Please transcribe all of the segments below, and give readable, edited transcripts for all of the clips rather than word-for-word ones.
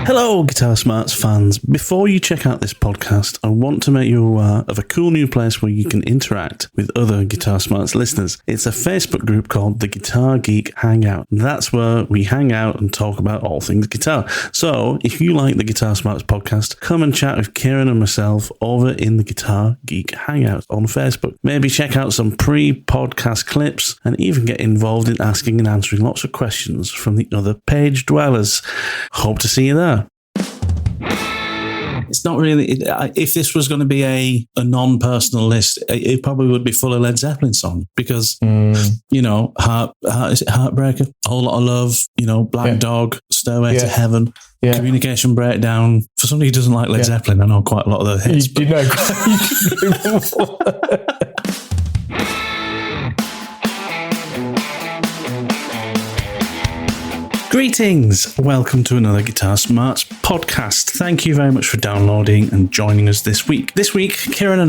Hello, Guitar Smarts fans. Before you check out this podcast, I want to make you aware of a cool new place where you can interact with other Guitar Smarts listeners. It's a Facebook group called the Guitar Geek Hangout. That's where we hang out and talk about all things guitar. So, if you like the Guitar Smarts podcast, come and chat with Kiran and myself over in the Guitar Geek Hangout on Facebook. Maybe check out some pre-podcast clips and even get involved in asking and answering lots of questions from the other page dwellers. Hope to see you there. It's not really, if this was going to be a non-personal list, it probably would be full of Led Zeppelin songs because, you know, is it Heartbreaker? A Whole Lot of Love, you know, Black Dog, Stairway to Heaven, Communication Breakdown. For somebody who doesn't like Led Zeppelin, I know quite a lot of the hits. You know. Greetings! Welcome to another Guitar Smarts podcast. Thank you very much for downloading and joining us this week. This week, Kiran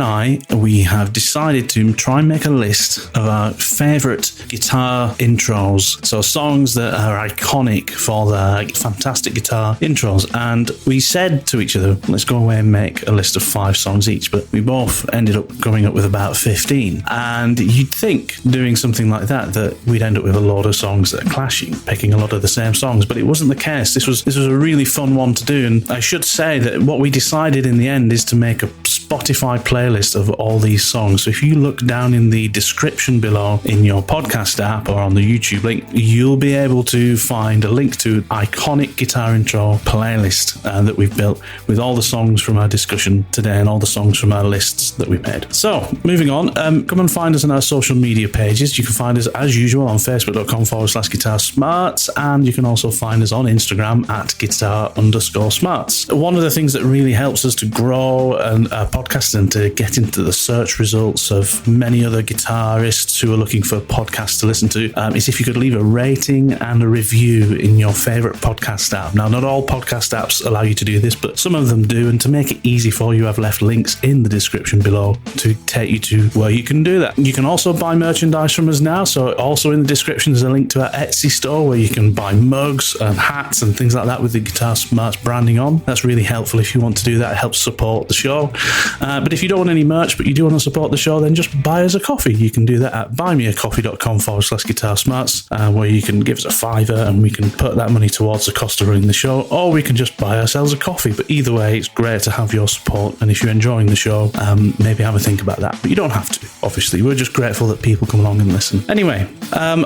and we have decided to try and make a list of our favourite guitar intros. So songs that are iconic for their fantastic guitar intros. And we said to each other, let's go away and make a list of 5 songs each. But we both ended up coming up with about 15. And you'd think doing something like that we'd end up with a load of songs that are clashing, picking a lot of the same songs, but it wasn't the case. This was a really fun one to do, and I should say that what we decided in the end is to make a Spotify playlist of all these songs. So if you look down in the description below in your podcast app or on the YouTube link, you'll be able to find a link to an iconic guitar intro playlist that we've built with all the songs from our discussion today and all the songs from our lists that we made. So moving on, come and find us on our social media pages. You can find us as usual on facebook.com/Guitar Smarts, and you can also find us on Instagram at guitar_smarts. One of the things that really helps us to grow and podcast and to get into the search results of many other guitarists who are looking for podcasts to listen to is if you could leave a rating and a review in your favourite podcast app. Now, not all podcast apps allow you to do this, but some of them do, and to make it easy for you, I've left links in the description below to take you to where you can do that. You can also buy merchandise from us now, so also in the description there's a link to our Etsy store where you can buy mugs and hats and things like that with the Guitar Smarts branding on. That's really helpful if you want to do that. It helps support the show. But if you don't want any merch but you do want to support the show, then just buy us a coffee. You can do that at buymeacoffee.com/Guitar Smarts, where you can give us a $5 and we can put that money towards the cost of running the show, or we can just buy ourselves a coffee. But either way, it's great to have your support, and if you're enjoying the show, maybe have a think about that. But you don't have to, obviously. We're just grateful that people come along and listen. Anyway,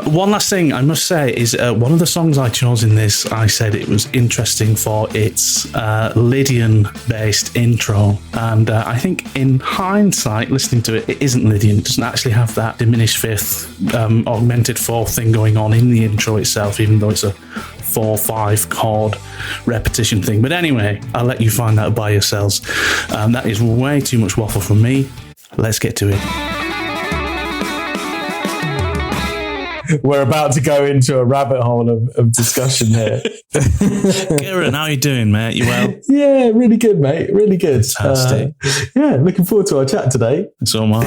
one last thing I must say is one of the songs I chose in this, I said it was interesting for its Lydian-based intro, and I think in hindsight, listening to it, it isn't Lydian. It doesn't actually have that diminished fifth, augmented fourth thing going on in the intro itself, even though it's a 4/5 chord repetition thing. But anyway, I'll let you find out by yourselves. That is way too much waffle from me. Let's get to it. We're about to go into a rabbit hole of discussion here. Kiran, how are you doing, mate? You well? Yeah, really good, mate. Really good. Fantastic. Looking forward to our chat today. So am I.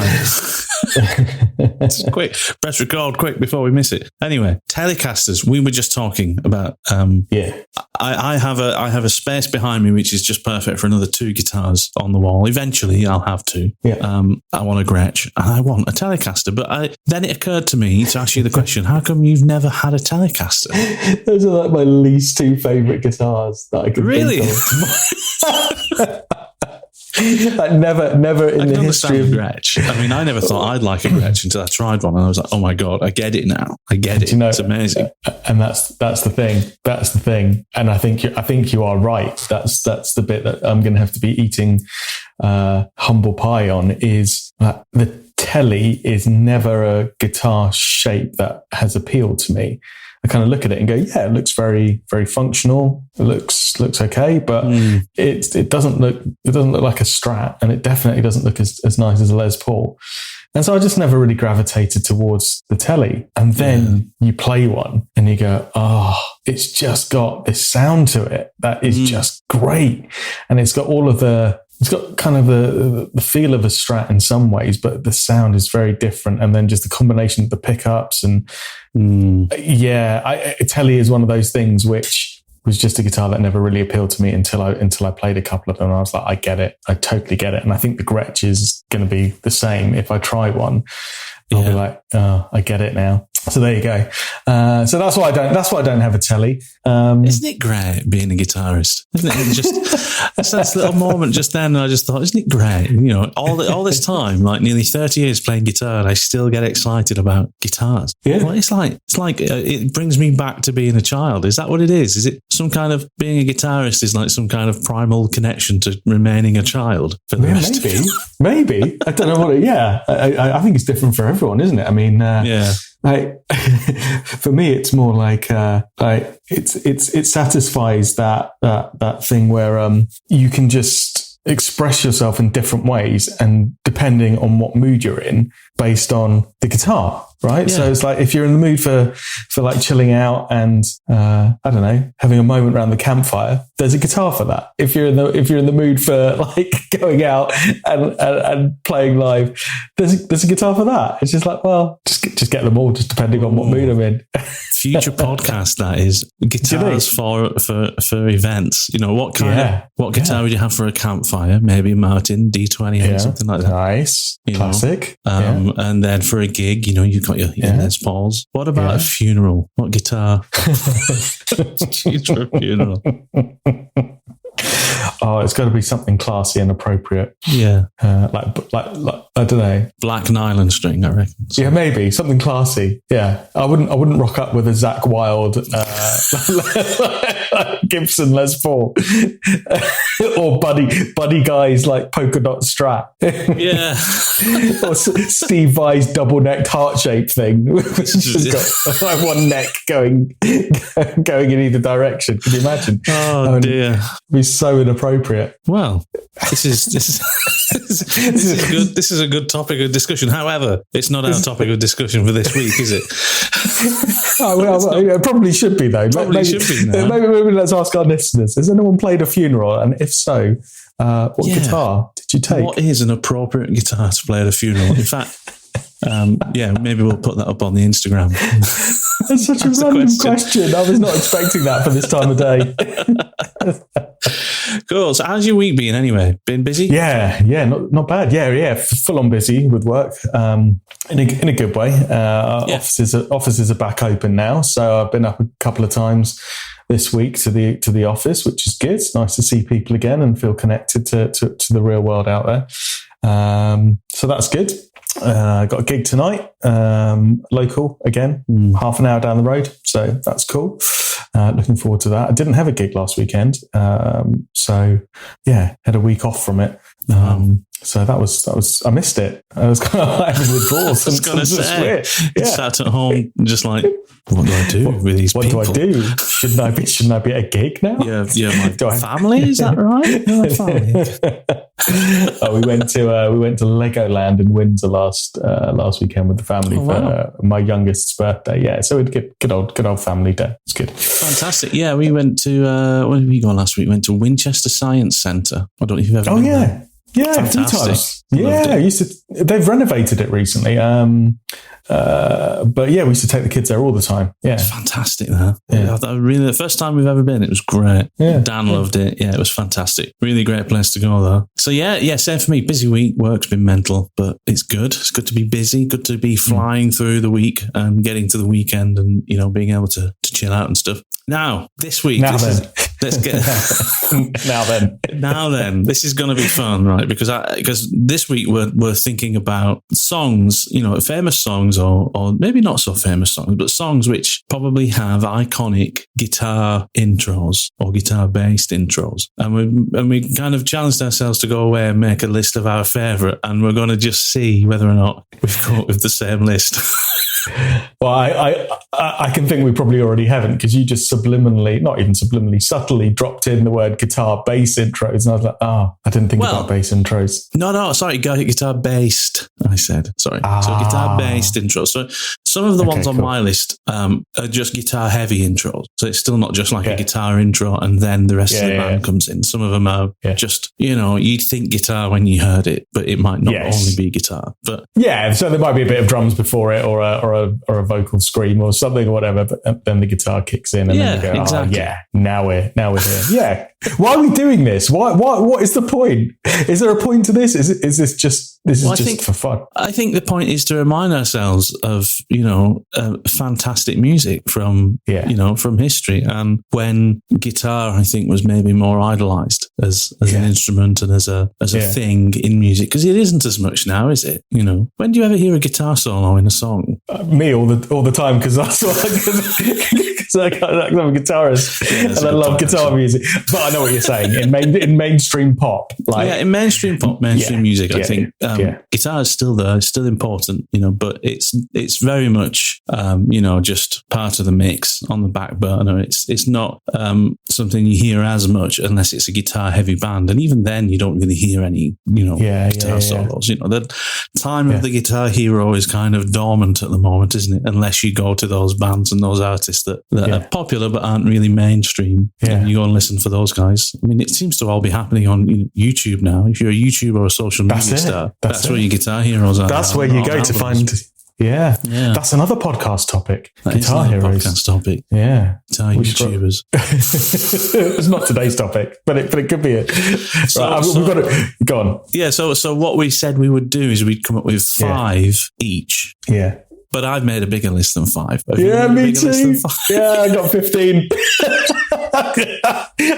Quick, press record quick before we miss it. Anyway, Telecasters. We were just talking about. I have a space behind me which is just perfect for another 2 guitars on the wall. Eventually, I'll have 2. Yeah. I want a Gretsch and I want a Telecaster. But then it occurred to me to ask you the question: how come you've never had a Telecaster? Those are like my least 2 favourite guitars that I could really. Think of. Like never in the history of Gretsch. I mean, I never thought I'd like a Gretsch until I tried one, and I was like, "Oh my god, I get it now. I get it. You know, it's amazing." And that's the thing. That's the thing. And I think you are right. That's the bit that I'm going to have to be eating humble pie on. Is that the Tele is never a guitar shape that has appealed to me. I kind of look at it and go, yeah, it looks very, very functional. It looks okay, but it doesn't look like a Strat, and it definitely doesn't look as nice as a Les Paul. And so I just never really gravitated towards the Tele. And then you play one and you go, oh, it's just got this sound to it that is just great. And it's got it's got kind of the feel of a Strat in some ways, but the sound is very different. And then just the combination of the pickups and Tele is one of those things which was just a guitar that never really appealed to me until I played a couple of them. And I was like, I get it. I totally get it. And I think the Gretsch is going to be the same. If I try one, I'll be like, oh, I get it now. So there you go. So that's why I don't have a telly. Isn't it great being a guitarist? Isn't it? Just that little moment just then, I just thought, isn't it great? You know, all this time, like nearly 30 years playing guitar, and I still get excited about guitars. Yeah. Well, it's like it brings me back to being a child. Is that what it is? Is it some kind of being a guitarist is like some kind of primal connection to remaining a child for the rest of your life? Maybe. I don't know what I think it's different for everyone, isn't it? I mean, for me, it's more like it satisfies that thing where you can just express yourself in different ways, and depending on what mood you're in, based on the guitar, right? Yeah. So it's like if you're in the mood for like chilling out and I don't know, having a moment around the campfire, there's a guitar for that. If you're in the mood for like going out and playing live, there's a guitar for that. It's just like, well, just get them all, just depending on what mood I'm in. Future podcast, that is guitars for events. You know, what guitar would you have for a campfire? Maybe Martin D20 or something like that. Nice, classic. And then for a gig, you know, you've got your Les Pauls. What about a funeral? What guitar? Choose for a funeral. Oh, it's got to be something classy and appropriate. Yeah, like I don't know, black nylon string, I reckon. So. Yeah, maybe something classy. Yeah, I wouldn't rock up with a Zakk Wylde Gibson Les Paul or Buddy Guy's like polka dot Strat. Yeah, or Steve Vai's double necked heart shaped thing, which has got like one neck going in either direction. Can you imagine? Oh dear, it'd be so inappropriate. Well, this is good. This is a good topic of discussion. However, it's not our topic of discussion for this week, is it? It probably should be though. Maybe let's ask our listeners: has anyone played a funeral? And if so, what guitar did you take? What is an appropriate guitar to play at a funeral? In fact, maybe we'll put that up on the Instagram. That's such a random question. I was not expecting that for this time of day. Cool. So how's your week been anyway? Been busy? Yeah, not bad. Yeah, full on busy with work. In a good way. Offices are back open now, so I've been up a couple of times this week to the office, which is good. It's nice to see people again and feel connected to the real world out there. So that's good. Got a gig tonight, local again, half an hour down the road. So that's cool. Looking forward to that. I didn't have a gig last weekend. So yeah, had a week off from it. So that was, I missed it. I was kind of like withdrawals. I was going to say, sat at home just like, what do I do with these people? What do I do? Shouldn't I be at a gig now? Yeah, my family, is that right? No, family. We went to Legoland in Windsor last weekend with the family for my youngest's birthday. Yeah, so we had good old family day. It's good. Fantastic. Yeah, we went to where did we go last week? We went to Winchester Science Centre. I don't know if you've ever been there. Yeah, fantastic. Yeah, they've renovated it recently. But yeah, we used to take the kids there all the time. Yeah, it's fantastic. Really, the first time we've ever been, it was great. Yeah. Dan loved it. Yeah, it was fantastic. Really great place to go though. So yeah, same for me. Busy week. Work's been mental, but it's good. It's good to be busy. Good to be flying through the week and getting to the weekend, and being able to chill out and stuff. Now this week, let's get now then. This is going to be fun, right? Because this week we're thinking about songs, famous songs or maybe not so famous songs, but songs which probably have iconic guitar intros or guitar-based intros. And we kind of challenged ourselves to go away and make a list of our favourite, and we're going to just see whether or not we've come up with the same list. Well, I can think we probably already haven't, because you just subtly dropped in the word guitar bass intros, and I was like, I didn't think about bass intros. No, sorry, guitar based. I said sorry. So guitar based intros. So some of the ones on my list are just guitar heavy intros. So it's still not just like a guitar intro and then the rest of the band comes in. Some of them are just you'd think guitar when you heard it, but it might not only be guitar. But so there might be a bit of drums before it, or a vocal scream or something or whatever, but then the guitar kicks in and then you go, exactly. oh yeah, now we're here. Yeah. Why are we doing this? What is the point? Is there a point to this? Is this just for fun? I think the point is to remind ourselves of, fantastic music from history, and when guitar, I think, was maybe more idolized as an instrument and as a thing in music, because it isn't as much now, is it? When do you ever hear a guitar solo in a song? Me all the time, because that's what I'm a guitarist and I love guitar music. But I know what you're saying. In mainstream pop, in mainstream pop, music, I think guitar is still there, it's still important, but it's very much just part of the mix on the back burner. It's not something you hear as much unless it's a guitar heavy band, and even then you don't really hear any guitar solos. The time of the guitar hero is kind of dormant at the moment, isn't it? Unless you go to those bands and those artists that are popular but aren't really mainstream, and you go and listen for those guys. I mean, it seems to all be happening on YouTube now. If you're a YouTuber or a social media star, that's where your guitar heroes are. That's where you go to find. Yeah, that's another podcast topic. Guitar heroes. Podcast topic. Yeah, guitar YouTubers. It's not today's topic, but it could be it. We've got to go on. Yeah. So what we said we would do is we'd come up with 5 each. Yeah. But I've made a bigger list than 5. Me too. Yeah, I got 15.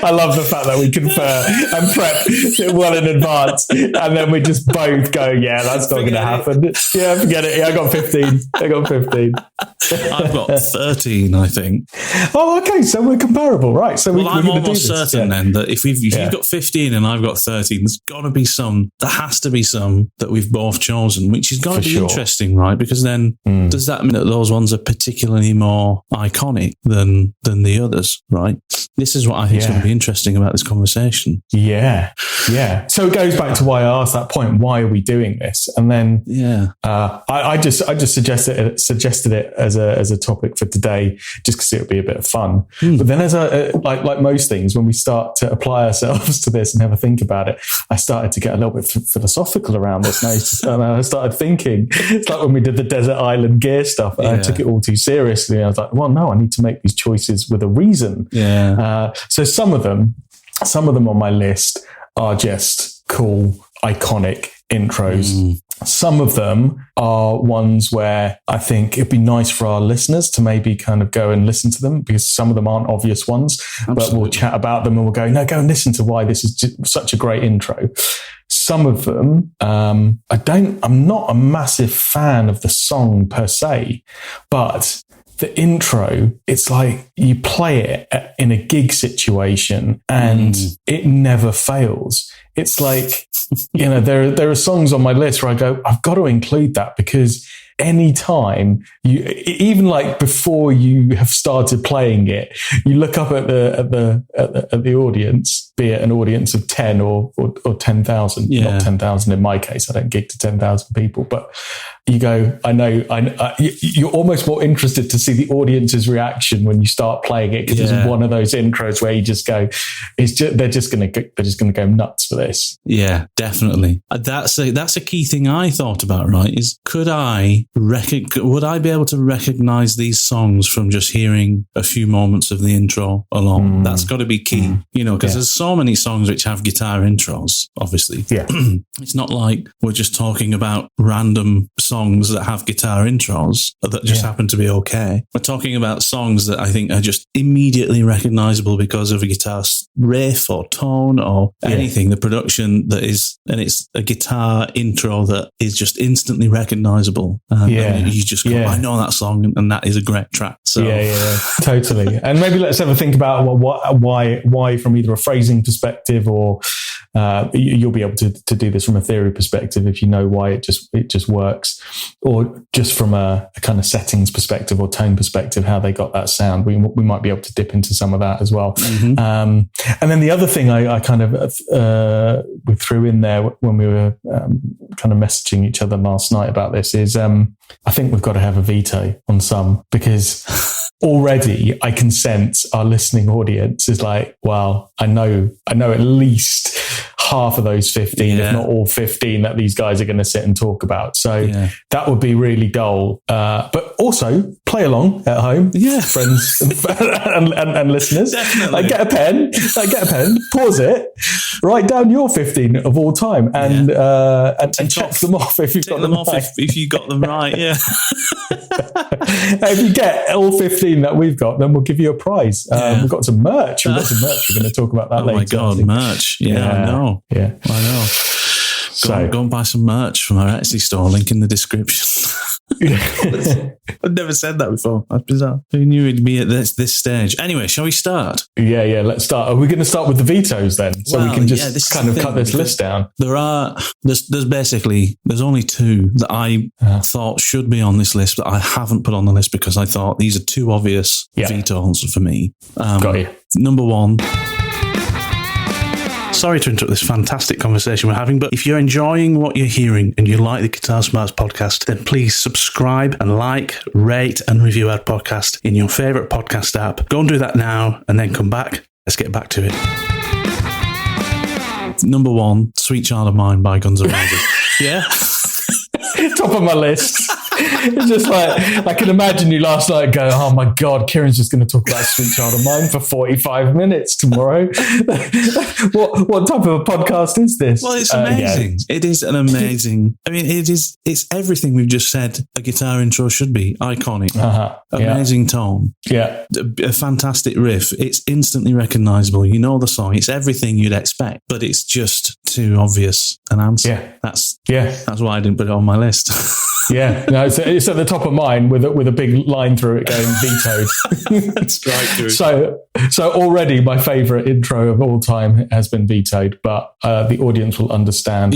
I love the fact that we confer and prep well in advance, and then we just both go, that's not going to happen. Yeah, forget it. Yeah, I got 15. I've got 13, I think. Oh, okay. So we're comparable, right? So I'm almost certain then that if you've got 15 and I've got 13, there's got to be some. There has to be some that we've both chosen, which is going to be interesting, right? Because then does that mean that those ones are particularly more iconic than the others, right? This is what I think is going to be interesting about this conversation. Yeah. So it goes back to why I asked that point, why are we doing this? And then I just suggested it as a topic for today, just because it would be a bit of fun. But then as like most things, when we start to apply ourselves to this and have a think about it, I started to get a little bit philosophical around this. And I started thinking, it's like when we did the desert island gear stuff, and I took it all too seriously. I was like, well, no, I need to make these choices with a reason. So some of them on my list are just cool, iconic intros. Some of them are ones where I think it'd be nice for our listeners to maybe kind of go and listen to them, because some of them aren't obvious ones. Absolutely. But we'll chat about them and we'll go, no, go and listen to why this is just such a great intro. Some of them, I'm not a massive fan of the song per se, but the intro, it's like you play it in a gig situation and it never fails. It's like, there are songs on my list where I go, I've got to include that, because anytime even like before you have started playing it, you look up at the audience, be it an audience of 10 or 10,000, not 10,000 in my case. I don't gig to 10,000 people, but you go, I know, you're almost more interested to see the audience's reaction when you start playing it, because it's one of those intros where you just go, they're just going to go nuts for this. Yeah, definitely. That's a key thing I thought about, right? Is would I be able to recognize these songs from just hearing a few moments of the intro alone? That's got to be key, because there's so many songs which have guitar intros, obviously. Yeah. It's not like we're just talking about random songs that have guitar intros that just happen to be okay. We're talking about songs that I think are just immediately recognizable because of a guitar riff or tone or anything, the production that is, and it's a guitar intro that is just instantly recognizable. And you just go, I know that song, and that is a great track. So Totally. And maybe let's have a think about why from either a phrasing perspective or you'll be able to do this from a theory perspective if you know why it just works, or just from a kind of settings perspective or tone perspective, how they got that sound. We might be able to dip into some of that as well. And then the other thing I kind of we threw in there when we were kind of messaging each other last night about this is I think we've got to have a veto on some, because already I can sense our listening audience is like, well, I know at least half of those 15, if not all 15 that these guys are going to sit and talk about. So that would be really dull. But also play along at home, friends and listeners. Definitely. Get a pen, pause it, write down your 15 of all time and check them off if you've got them right. If you got them right, yeah. If you get all 15 that we've got, then we'll give you a prize. We've got some merch. We're going to talk about that later. Oh my God, merch. Yeah, I know. Yeah. I know. Go and buy some merch from our Etsy store. Link in the description. I've never said that before. That's bizarre. Who knew it'd be at this stage? Anyway, shall we start? Yeah. Let's start. Are we going to start with the vetoes then? So we can just kind of cut this list down. There's only two that I thought should be on this list, but I haven't put on the list because I thought these are too obvious vetoes for me. Got you. Number one. Sorry to interrupt this fantastic conversation we're having, but if you're enjoying what you're hearing and you like the Guitar Smarts podcast, then please subscribe and like, rate and review our podcast in your favourite podcast app. Go and do that now and then come back. Let's get back to it. Number one, Sweet Child of Mine by Guns N' Roses. Yeah? Top of my list. It's just like, I can imagine you last night going, oh my God, Kieran's just going to talk about Sweet Child of Mine for 45 minutes tomorrow. What type of a podcast is this? Well, it's amazing. It is an amazing, it's everything we've just said a guitar intro should be. Iconic. Amazing tone. Yeah. A fantastic riff. It's instantly recognizable. You know the song. It's everything you'd expect, but it's just too obvious an answer. Yeah. That's why I didn't put it on my list. Yeah, no, it's at the top of mine with a big line through it going vetoed. That's right. True. So already my favourite intro of all time has been vetoed, but the audience will understand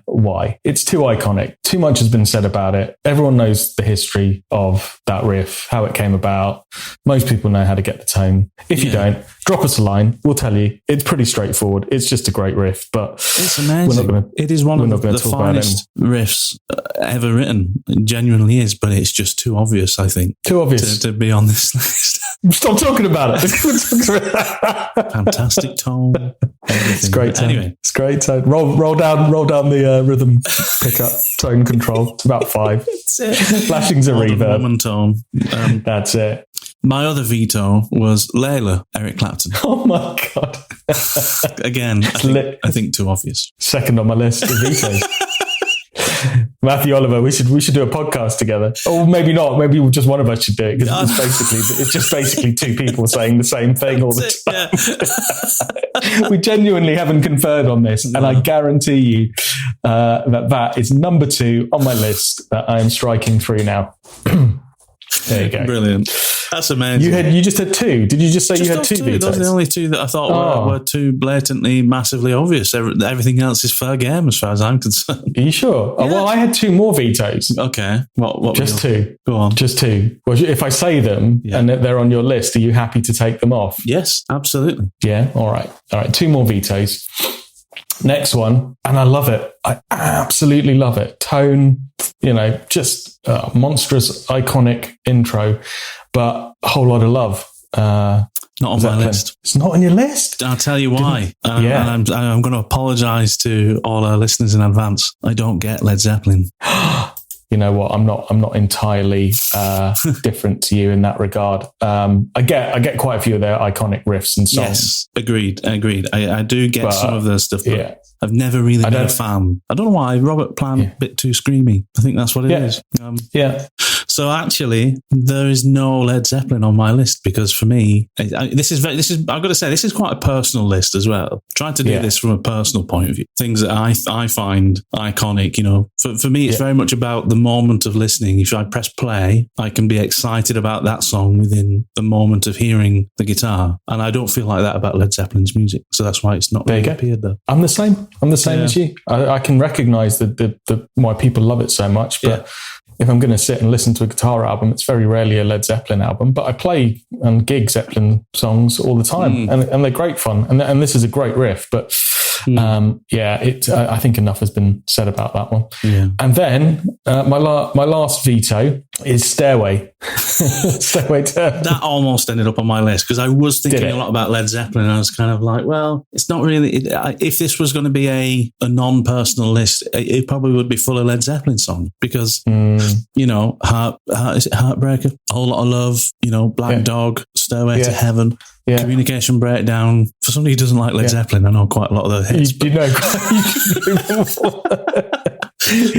why. It's too iconic. Too much has been said about it. Everyone knows the history of that riff, how it came about. Most people know how to get the tone. If you don't, drop us a line. We'll tell you. It's pretty straightforward. It's just a great riff, but it's amazing. It is one of the finest riffs ever written. It genuinely is, but it's just too obvious, I think. Too obvious to be on this list. Stop talking about it. Fantastic tone. It's great tone. Anyway, it's great tone. Roll down the rhythm pickup tone control. It's about 5. That's it. Flashing's a reverb. Woman tone. That's it. My other veto was Layla, Eric Clapton. Oh my God. Again, I think too obvious. Second on my list of vetoes. Matthew Oliver, we should do a podcast together. Or maybe not. Maybe just one of us should do it because it's just basically two people saying the same thing all the time. Yeah. We genuinely haven't conferred on this, and I guarantee you that is number 2 on my list that I am striking through now. There you go. Brilliant. That's amazing. You just had 2. Did you just say you had 2 vetoes? Those are the only 2 that I thought were too blatantly, massively obvious. Everything else is fair game as far as I'm concerned. Are you sure? Yeah. Oh, well, I had 2 more vetoes. Okay. What just 2. Go on. Just 2. Well, if I say them and they're on your list, are you happy to take them off? Yes, absolutely. Yeah. All right. 2 more vetoes. Next one, and I love it. I absolutely love it. Tone, just monstrous, iconic intro, but a whole lot of love. Not on my list. It's not on your list? I'll tell you why. And I'm going to apologise to all our listeners in advance. I don't get Led Zeppelin. You know what? I'm not entirely different to you in that regard. I get quite a few of their iconic riffs and songs. Yes, agreed. I do get some of their stuff, but I've never really been a fan. I don't know why. Robert Plant, a bit too screamy. I think that's what it is. So actually, there is no Led Zeppelin on my list because for me, this is I've got to say, this is quite a personal list as well. Trying to do this from a personal point of view. Things that I find iconic, For me, it's very much about the moment of listening. If I press play, I can be excited about that song within the moment of hearing the guitar. And I don't feel like that about Led Zeppelin's music. So that's why it's not really appeared there. I'm the same as you. I can recognize the why people love it so much, but if I'm going to sit and listen to a guitar album, it's very rarely a Led Zeppelin album, but I play and gig Zeppelin songs all the time, and they're great fun. And this is a great riff, but I think enough has been said about that one. Yeah. And then my last veto is Stairway. Stairway to That almost ended up on my list because I was thinking a lot about Led Zeppelin. And I was kind of like, well, it's not really. If this was going to be a non-personal list, it probably would be full of Led Zeppelin songs because you know, is it Heartbreaker, A Whole Lot of Love, you know, Black Dog, Stairway to Heaven. Yeah. Communication Breakdown. For somebody who doesn't like Led Zeppelin, I know quite a lot of the hits. You know,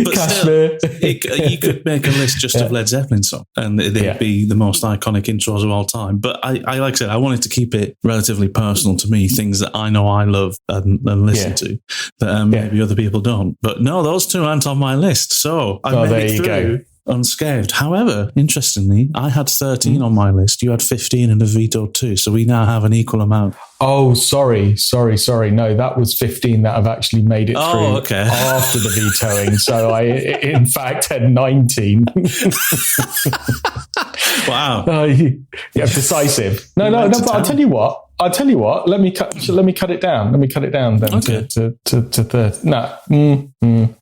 but still, you could make a list just of Led Zeppelin songs, and they'd be the most iconic intros of all time. But I like I said, I wanted to keep it relatively personal to me, things that I know I love and listen to that maybe other people don't. But no, those two aren't on my list, so I made it through unscathed. However, interestingly, I had 13 on my list. You had 15 and a veto 2. So we now have an equal amount. Oh, sorry. No, that was 15 that have actually made it through after the vetoing. So I, in fact, had 19. Wow. Decisive. No, but I'll tell you what. Let me cut it down. Let me cut it down then to 30. No.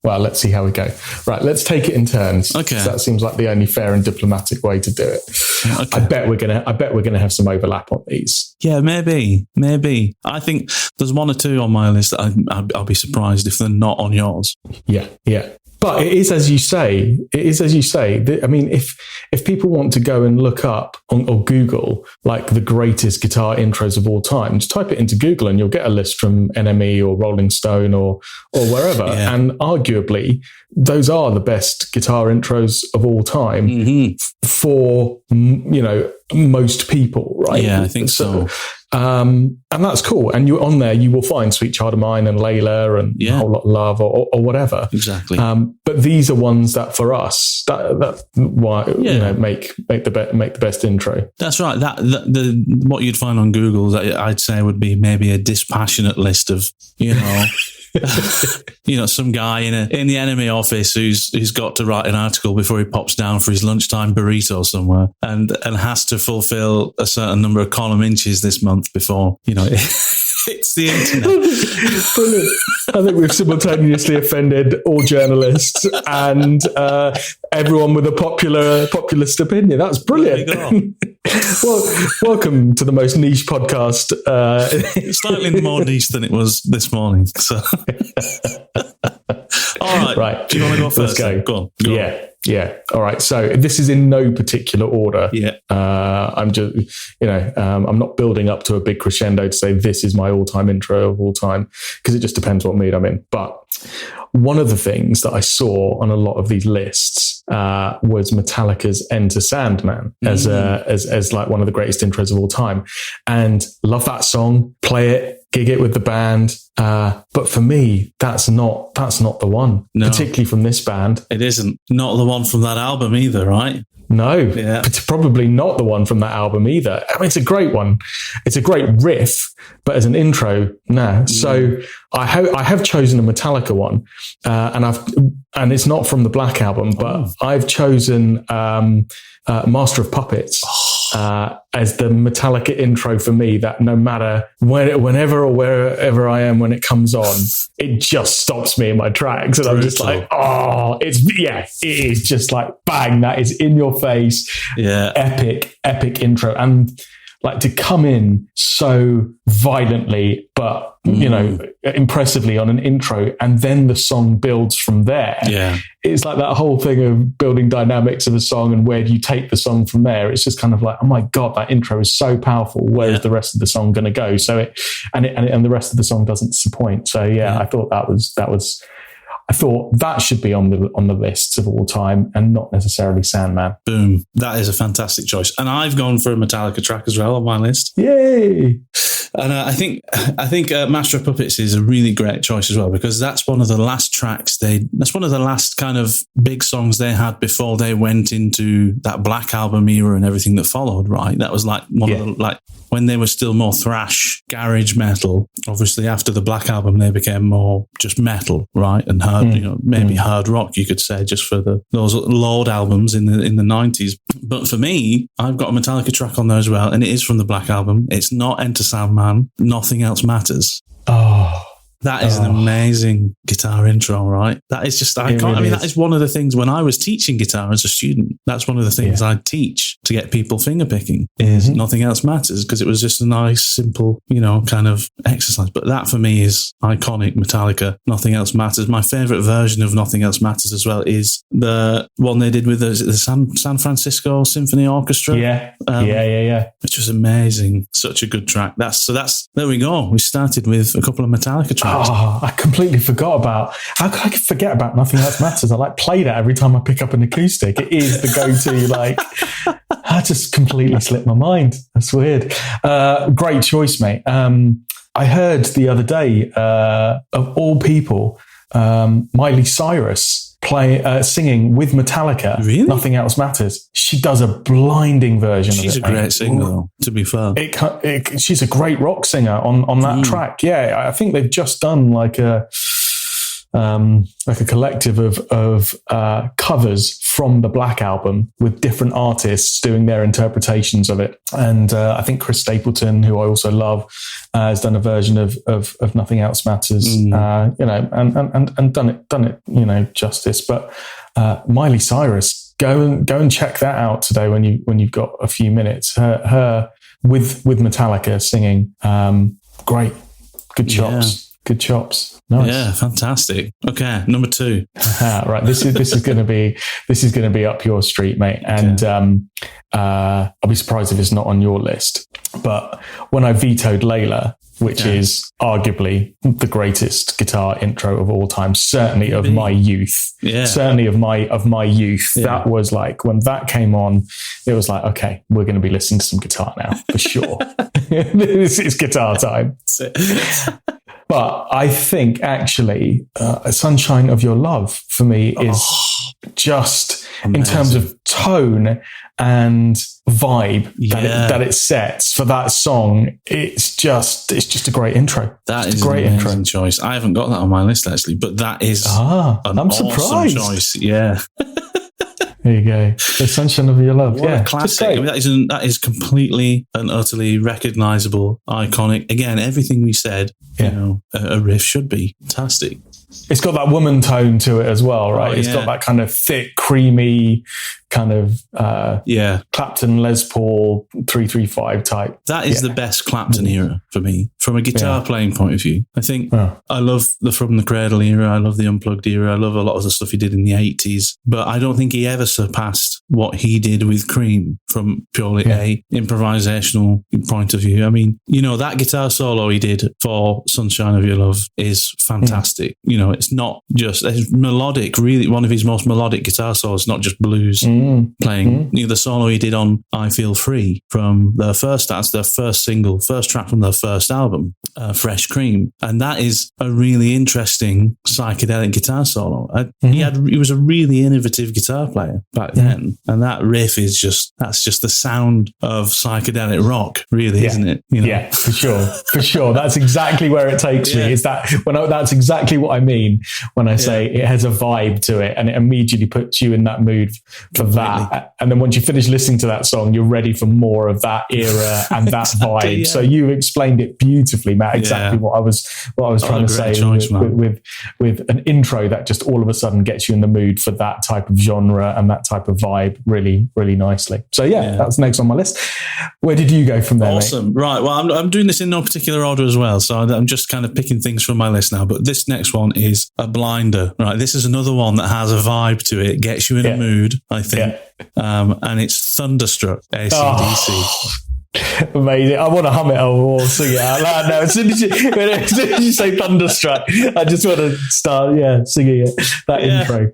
Well, let's see how we go. Right. Let's take it in turns. Okay. That seems like the only fair and diplomatic way to do it. Okay. I bet we're gonna have some overlap on these. Yeah, maybe. I think there's one or two on my list that I'll be surprised if they're not on yours. Yeah. But it is as you say. I mean, if people want to go and look up or Google like the greatest guitar intros of all time, just type it into Google and you'll get a list from NME or Rolling Stone or wherever. Yeah. And arguably, those are the best guitar intros of all time for, you know, most people, right? Yeah, I think so. And that's cool. And you on there, you will find Sweet Child of Mine and Layla and A Whole Lot of Love or whatever. Exactly. But these are ones that for us, that why you know make the best intro. That's right. The what you'd find on Google, I'd say, would be maybe a dispassionate list of, you know. You know, some guy in the enemy office who's got to write an article before he pops down for his lunchtime burrito somewhere and has to fulfill a certain number of column inches this month before, you know, it's the internet. Brilliant. I think we've simultaneously offended all journalists and everyone with a populist opinion. That's brilliant. Well, welcome to the most niche podcast. It's slightly more niche than it was this morning. So, all right. Do you want to go first? Let's go. Go on. Yeah. All right. So this is in no particular order. Yeah. I'm just, you know, I'm not building up to a big crescendo to say this is my all-time intro of all time because it just depends what mood I'm in. But one of the things that I saw on a lot of these lists was Metallica's Enter Sandman as like one of the greatest intros of all time, and love that song. Play it, gig it with the band. But for me, that's not the one, particularly from this band. It isn't. Not the one from that album either, right? No, it's probably not the one from that album either. I mean, it's a great one. It's a great riff, but as an intro, no. So I have chosen a Metallica one, and it's not from the Black Album, but I've chosen Master of Puppets as the Metallica intro for me. That no matter whenever or wherever I am when it comes on, it just stops me in my tracks, and I'm just like, it is just like bang, that is in your face, epic intro, and like to come in so violently, but you know, impressively on an intro, and then the song builds from there. Yeah, it's like that whole thing of building dynamics of a song, and where do you take the song from there? It's just kind of like, oh my god, that intro is so powerful. Where is the rest of the song going to go? So and the rest of the song doesn't disappoint. So I thought that was. I thought that should be on the lists of all time and not necessarily Sandman. Boom. That is a fantastic choice. And I've gone for a Metallica track as well on my list. Yay! And I think Master of Puppets is a really great choice as well, because that's one of the last tracks that's one of the last kind of big songs they had before they went into that Black Album era and everything that followed, right? That was like one of the, like, when they were still more thrash, garage metal. Obviously, after the Black Album, they became more just metal, right? And hard, you know, maybe hard rock, you could say, just for those Lord albums in the 90s. But for me, I've got a Metallica track on there as well, and it is from the Black Album. It's not Enter Sandman. Nothing Else Matters. Oh, That is an amazing guitar intro, right? That is just iconic. Really that is one of the things when I was teaching guitar as a student, that's one of the things I'd teach to get people finger picking is Nothing Else Matters, because it was just a nice, simple, kind of exercise. But that for me is iconic. Metallica, Nothing Else Matters. My favorite version of Nothing Else Matters as well is the one they did with the San Francisco Symphony Orchestra. Yeah. Which was amazing. Such a good track. There we go. We started with a couple of Metallica tracks. Oh, I completely forgot about. How could I forget about Nothing Else Matters? I play that every time I pick up an acoustic. It is the go-to. I just completely slipped my mind. That's weird. Great choice, mate. I heard the other day, of all people, Miley Cyrus singing with Metallica. Really? Nothing Else Matters. She does a blinding version of it. She's a great singer, though, to be fair. She's a great rock singer on that track. Yeah, I think they've just done like a collective of covers from the Black Album with different artists doing their interpretations of it. And I think Chris Stapleton, who I also love, has done a version of Nothing Else Matters, and done it, justice. But Miley Cyrus, go and check that out today when you've got a few minutes. Her with Metallica singing, great, good chops. Yeah. Good chops. Nice. Yeah, fantastic. Okay, number 2. Right. This is going to be up your street, mate. And I'll be surprised if it's not on your list. But when I vetoed Layla, which is arguably the greatest guitar intro of all time, certainly of my youth. Yeah. Certainly of my youth. Yeah. That was like when that came on, it was like, okay, we're going to be listening to some guitar now for sure. This is guitar time. But I think actually, Sunshine of Your Love for me is just amazing. In terms of tone and vibe that it sets for that song. It's just a great intro. That is a great intro choice. I haven't got that on my list actually, but that is I'm surprised. Awesome choice. Yeah. There you go. The Sunshine of Your Love. What a classic. I mean, that is completely and utterly recognisable, iconic. Again, everything we said, a riff should be fantastic. It's got that woman tone to it as well, right? It's got that kind of thick, creamy, kind of Clapton, Les Paul, 335 type. That is the best Clapton era for me, from a guitar playing point of view. I think I love the From the Cradle era. I love the Unplugged era. I love a lot of the stuff he did in the 80s. But I don't think he ever surpassed what he did with Cream from purely a improvisational point of view. I mean, that guitar solo he did for Sunshine of Your Love is fantastic. It's not just it's melodic, really one of his most melodic guitar solos, not just blues playing. The solo he did on I Feel Free from their first track from their first album, Fresh Cream. And that is a really interesting psychedelic guitar solo. He was a really innovative guitar player back then. And that riff is that's just the sound of psychedelic rock, really, isn't it? Yeah, for sure. That's exactly where it takes me. Is that that's exactly what I mean when I say it has a vibe to it, and it immediately puts you in that mood for that. And then once you finish listening to that song, you're ready for more of that era and that vibe. Yeah. So you explained it beautifully, Matt. Exactly what I was trying to say with an intro that just all of a sudden gets you in the mood for that type of genre and that type of vibe really, really nicely. So that's next on my list. Where did you go from there? Awesome. Mate? Right. Well, I'm doing this in no particular order as well. So I'm just kind of picking things from my list now. But this next one is a blinder. Right. This is another one that has a vibe to it. Gets you in a mood, I think. And it's Thunderstruck, AC/DC. Amazing. I want to hum it or sing it out loud now. As soon as you say Thunderstruck, I just want to start singing it. That intro.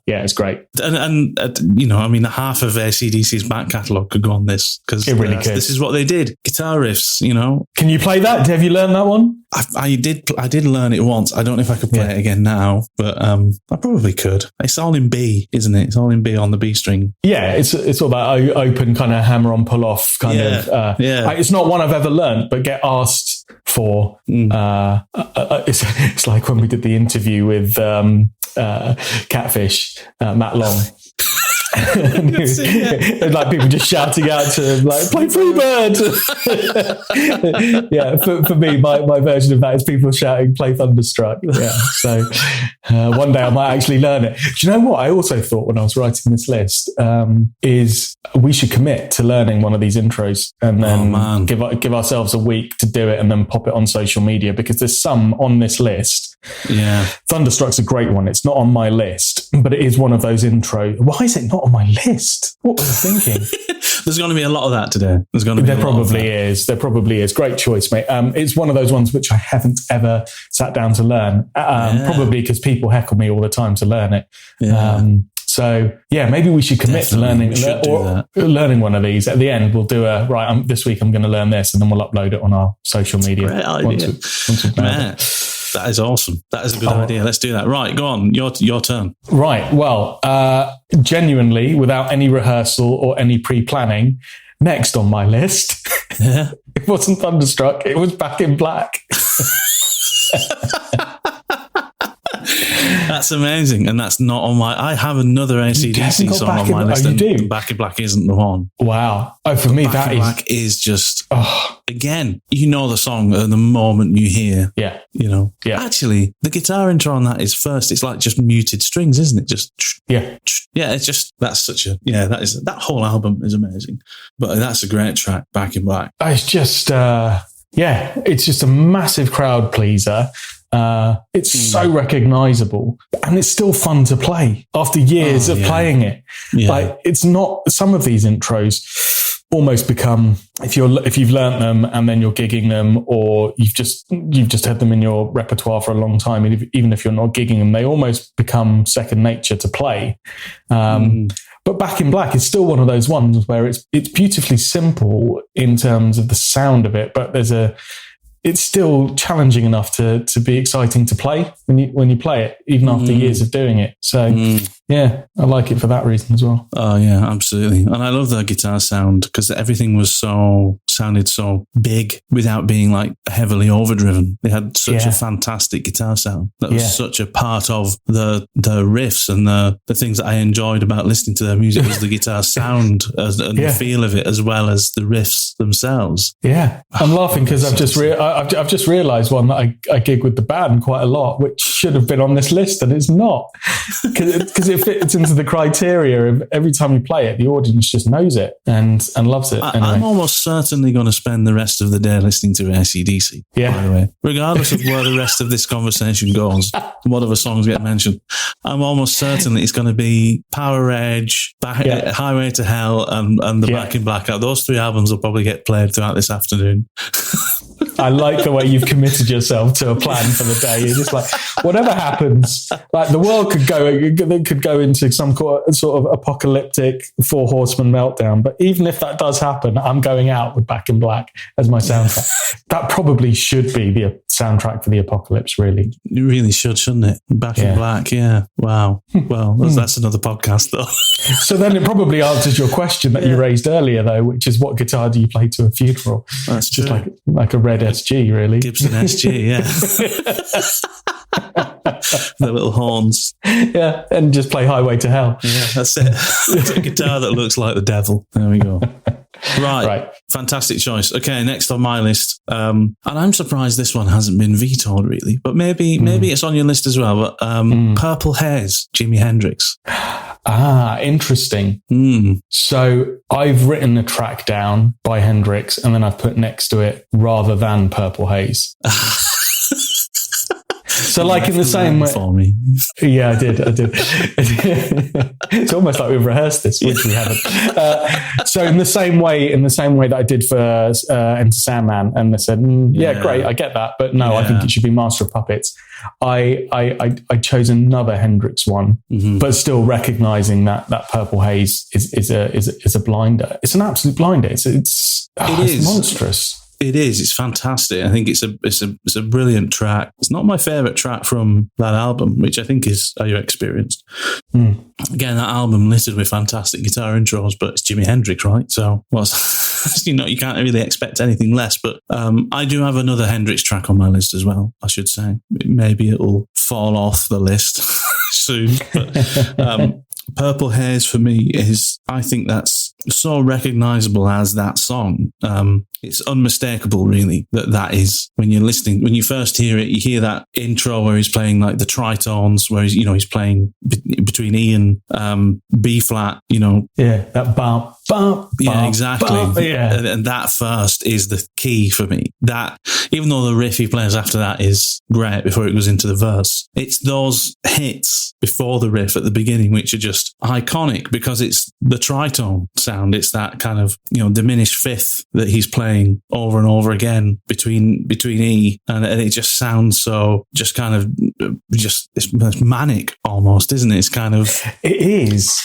It's great. And I mean, half of AC/DC's back catalogue could go on this, because it really could. This is what they did. Guitar riffs, Can you play that? Have you learned that one? I did learn it once. I don't know if I could play it again now, but I probably could. It's all in B, isn't it? It's all in B on the B string. Yeah, it's all that open kind of hammer on pull off kind of. It's not one I've ever learned, but get asked for. It's like when we did the interview with Catfish, Matt Long. And like people just shouting out to him, like, play Freebird. Yeah, for me, my version of that is people shouting, play Thunderstruck. Yeah, so one day I might actually learn it. Do you know what I also thought when I was writing this list is we should commit to learning one of these intros and then give ourselves a week to do it and then pop it on social media, because there's some on this list. Yeah. Thunderstruck's a great one. It's not on my list, but it is one of those intros. Why is it not on my list? What was I thinking? There's going to be a lot of that today. There probably is. Great choice, mate. It's one of those ones which I haven't ever sat down to learn. Probably because people heckle me all the time to learn it. Yeah. So yeah, maybe we should commit to learning one of these. At the end, we'll do this week I'm going to learn this, and then we'll upload it on our social media. Great idea. Once we've done it. That is awesome. That is a good idea. Let's do that. Right, go on. Your turn. Right. Well, genuinely, without any rehearsal or any pre-planning, next on my list, it wasn't Thunderstruck. It was Back in Black. That's amazing, and that's not on my. I have another AC/DC song on my list, and Back in Black isn't the one. Wow! Oh, for me, Back in Black is just again. You know the song the moment you hear. Yeah, Yeah. Actually, the guitar intro on that is first. It's like just muted strings, isn't it? Just yeah. It's just that's such a that whole album is amazing. But that's a great track, Back in Black. It's just it's just a massive crowd pleaser. It's so recognizable, and it's still fun to play after years of playing it. Yeah. Like, it's not, some of these intros almost become, if you've learnt them and then you're gigging them, or you've just had them in your repertoire for a long time, even if you're not gigging them, they almost become second nature to play. But Back in Black is still one of those ones where it's beautifully simple in terms of the sound of it, but it's still challenging enough to be exciting to play when you play it, even after years of doing it. So yeah, I like it for that reason as well. Oh yeah, absolutely. And I love the guitar sound because everything sounded so big without being like heavily overdriven. They had such a fantastic guitar sound that was such a part of the riffs and the things that I enjoyed about listening to their music was the guitar sound and the feel of it, as well as the riffs themselves. Yeah, I'm laughing because I've just realised one that I gig with the band quite a lot, which should have been on this list, and it's not, because it fits into the criteria of every time you play it, the audience just knows it and loves it. Anyway. I'm almost certainly going to spend the rest of the day listening to AC/DC. Yeah. By the way, regardless of where the rest of this conversation goes, whatever songs get mentioned, I'm almost certainly it's going to be Power Rage, Highway to Hell, and the Back in Black. Those three albums will probably get played throughout this afternoon. I like the way you've committed yourself to a plan for the day. You're just like, whatever happens, like the world could go into some sort of apocalyptic Four Horsemen meltdown. But even if that does happen, I'm going out with Back in Black as my soundtrack. That probably should be the soundtrack for the apocalypse, really. It really should, shouldn't it? Back in Black, yeah. Wow. Well, that's another podcast, though. So then it probably answers your question that you raised earlier, though, which is what guitar do you play to a funeral? That's just true. like a red SG, really. Gibson SG, yeah. The little horns. Yeah, and just play Highway to Hell. Yeah, that's it. It's a guitar that looks like the devil. There we go. Right. Fantastic choice. Okay, next on my list. And I'm surprised this one hasn't been vetoed, really. But maybe it's on your list as well. But Purple Haze, Jimi Hendrix. Interesting. So I've written a track down by Hendrix, and then I've put next to it rather than Purple Haze. So like in the same way for me. Yeah, I did. It's almost like we've rehearsed this, which we haven't. So in the same way that I did for Enter Sandman, and they said, great, I get that, but no, I think it should be Master of Puppets. I chose another Hendrix one, but still recognizing that Purple Haze is a blinder. It's an absolute blinder. It's monstrous. It is. It's fantastic. I think it's a brilliant track. It's not my favorite track from that album, which I think is Are You Experienced? Again, that album littered with fantastic guitar intros, but it's Jimi Hendrix, right? So, you can't really expect anything less. But I do have another Hendrix track on my list as well, I should say. Maybe it'll fall off the list soon. But Purple Haze for me I think that's so recognizable as that song. It's unmistakable, really, that is when you're listening. When you first hear it, you hear that intro where he's playing like the tritones, where he's playing between E and B flat. Yeah, that bump. Yeah, exactly. Bump, yeah. And that first is the key for me. That, even though the riff he plays after that is great before it goes into the verse, it's those hits before the riff at the beginning which are just iconic because it's the tritone sound. It's that kind of diminished fifth that he's playing over and over again between E, and it just sounds so just kind of it's manic almost, isn't it? It's kind of it is.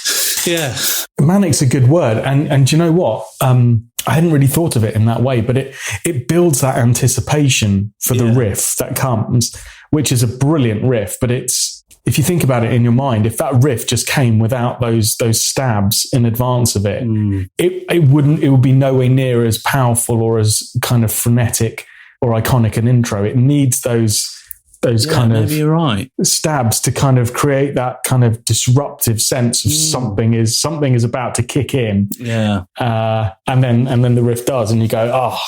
Yeah, manic's a good word, and do you know what? I hadn't really thought of it in that way, but it builds that anticipation for the riff that comes, which is a brilliant riff. But if you think about it in your mind, if that riff just came without those stabs in advance of it, it would be nowhere near as powerful or as kind of frenetic or iconic an intro. It needs those kind of you're right. stabs to kind of create that kind of disruptive sense of something is about to kick in. Yeah. And then the riff does, and you go, oh,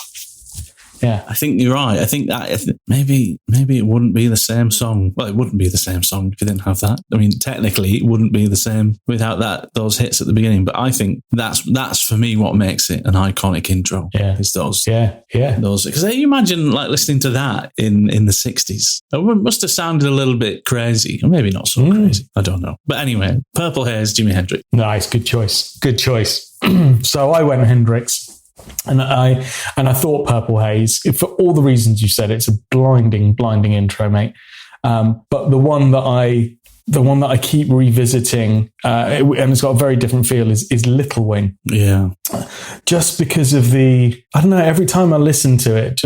yeah. I think you're right. I think that maybe it wouldn't be the same song. Well, it wouldn't be the same song if you didn't have that. I mean, technically, it wouldn't be the same without those hits at the beginning. But I think that's for me what makes it an iconic intro. Yeah, is those. Yeah. Those, because you imagine like listening to that in the 60s. It must have sounded a little bit crazy, or maybe not so crazy. I don't know. But anyway, Purple Haze, Jimi Hendrix. Nice, good choice. So I went Hendrix. And I thought Purple Haze, for all the reasons you said. It's a blinding intro, mate. But the one that I keep revisiting, and it's got a very different feel, is Little Wing. Yeah. Just because of I don't know, every time I listen to it,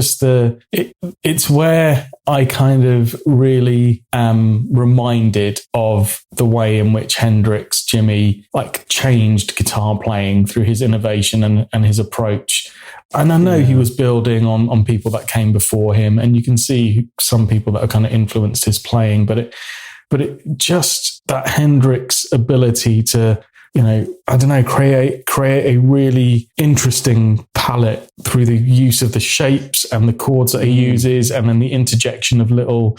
it's where I kind of really am reminded of the way in which Jimmy, like changed guitar playing through his innovation and his approach. And I know he was building on people that came before him, and you can see some people that have kind of influenced his playing, but it just that Hendrix ability to, I don't know, create a really interesting palette through the use of the shapes and the chords that he uses, and then the interjection of little,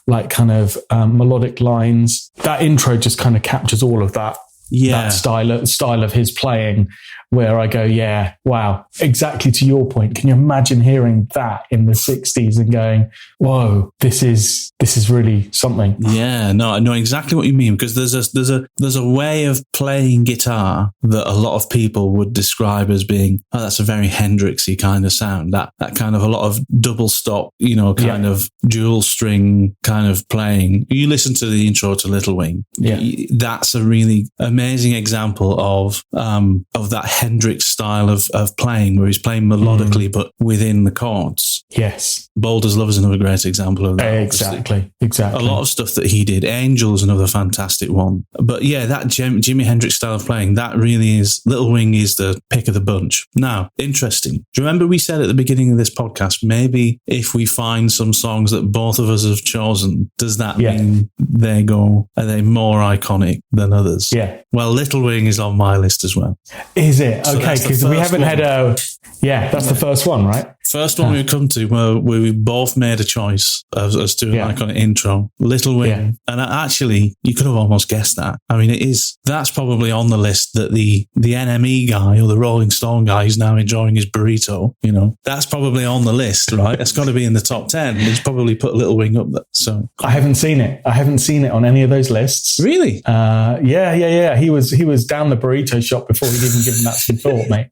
like, kind of melodic lines. That intro just kind of captures all of that. Yeah, that style of his playing, where I go, yeah, wow, exactly to your point. Can you imagine hearing that in the 60s and going, whoa, this is really something? Yeah, no, I know exactly what you mean, because there's a way of playing guitar that a lot of people would describe as being, oh, that's a very Hendrixy kind of sound. That kind of a lot of double stop, kind of dual string kind of playing. You listen to the intro to Little Wing. Yeah, that's a really amazing example of that Hendrix style of playing, where he's playing melodically but within the chords. Yes. Bold as Love is another great example of that. Exactly. A lot of stuff that he did. Angel is another fantastic one. But yeah, that Jimi Hendrix style of playing, that really is, Little Wing is the pick of the bunch. Now, interesting. Do you remember we said at the beginning of this podcast, maybe if we find some songs that both of us have chosen, does that mean are they more iconic than others? Yeah. Well, Little Wing is on my list as well. Is it? So okay, because we haven't had that's the first one, right? First one we've come to where we both made a choice as to an iconic intro. Little Wing. Yeah. And actually, you could have almost guessed that. I mean, that's probably on the list that the NME guy or the Rolling Stone guy who's now enjoying his burrito, that's probably on the list, right? It's got to be in the top 10. He's probably put Little Wing up there. So I haven't seen it. On any of those lists. Really? Yeah. He was down the burrito shop before he'd even given that some thought, mate.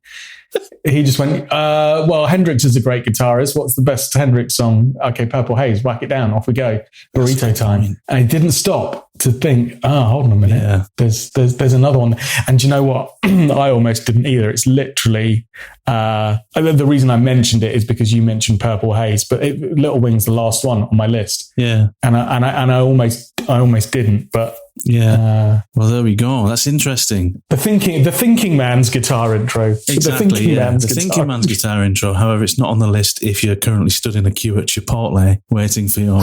He just went, well, Hendrix is a great guitarist. What's the best Hendrix song? Okay, Purple Haze, whack it down. Off we go. Burrito time. And he didn't stop to think, hold on a minute. Yeah. There's another one. And do you know what? I almost didn't either. It's literally, the reason I mentioned it is because you mentioned Purple Haze, but Little Wing's the last one on my list. Yeah. And I almost didn't, but yeah. Well, there we go. That's interesting. The thinking man's guitar intro. Exactly. The thinking man's guitar intro. However, it's not on the list if you're currently stood in a queue at Chipotle waiting for your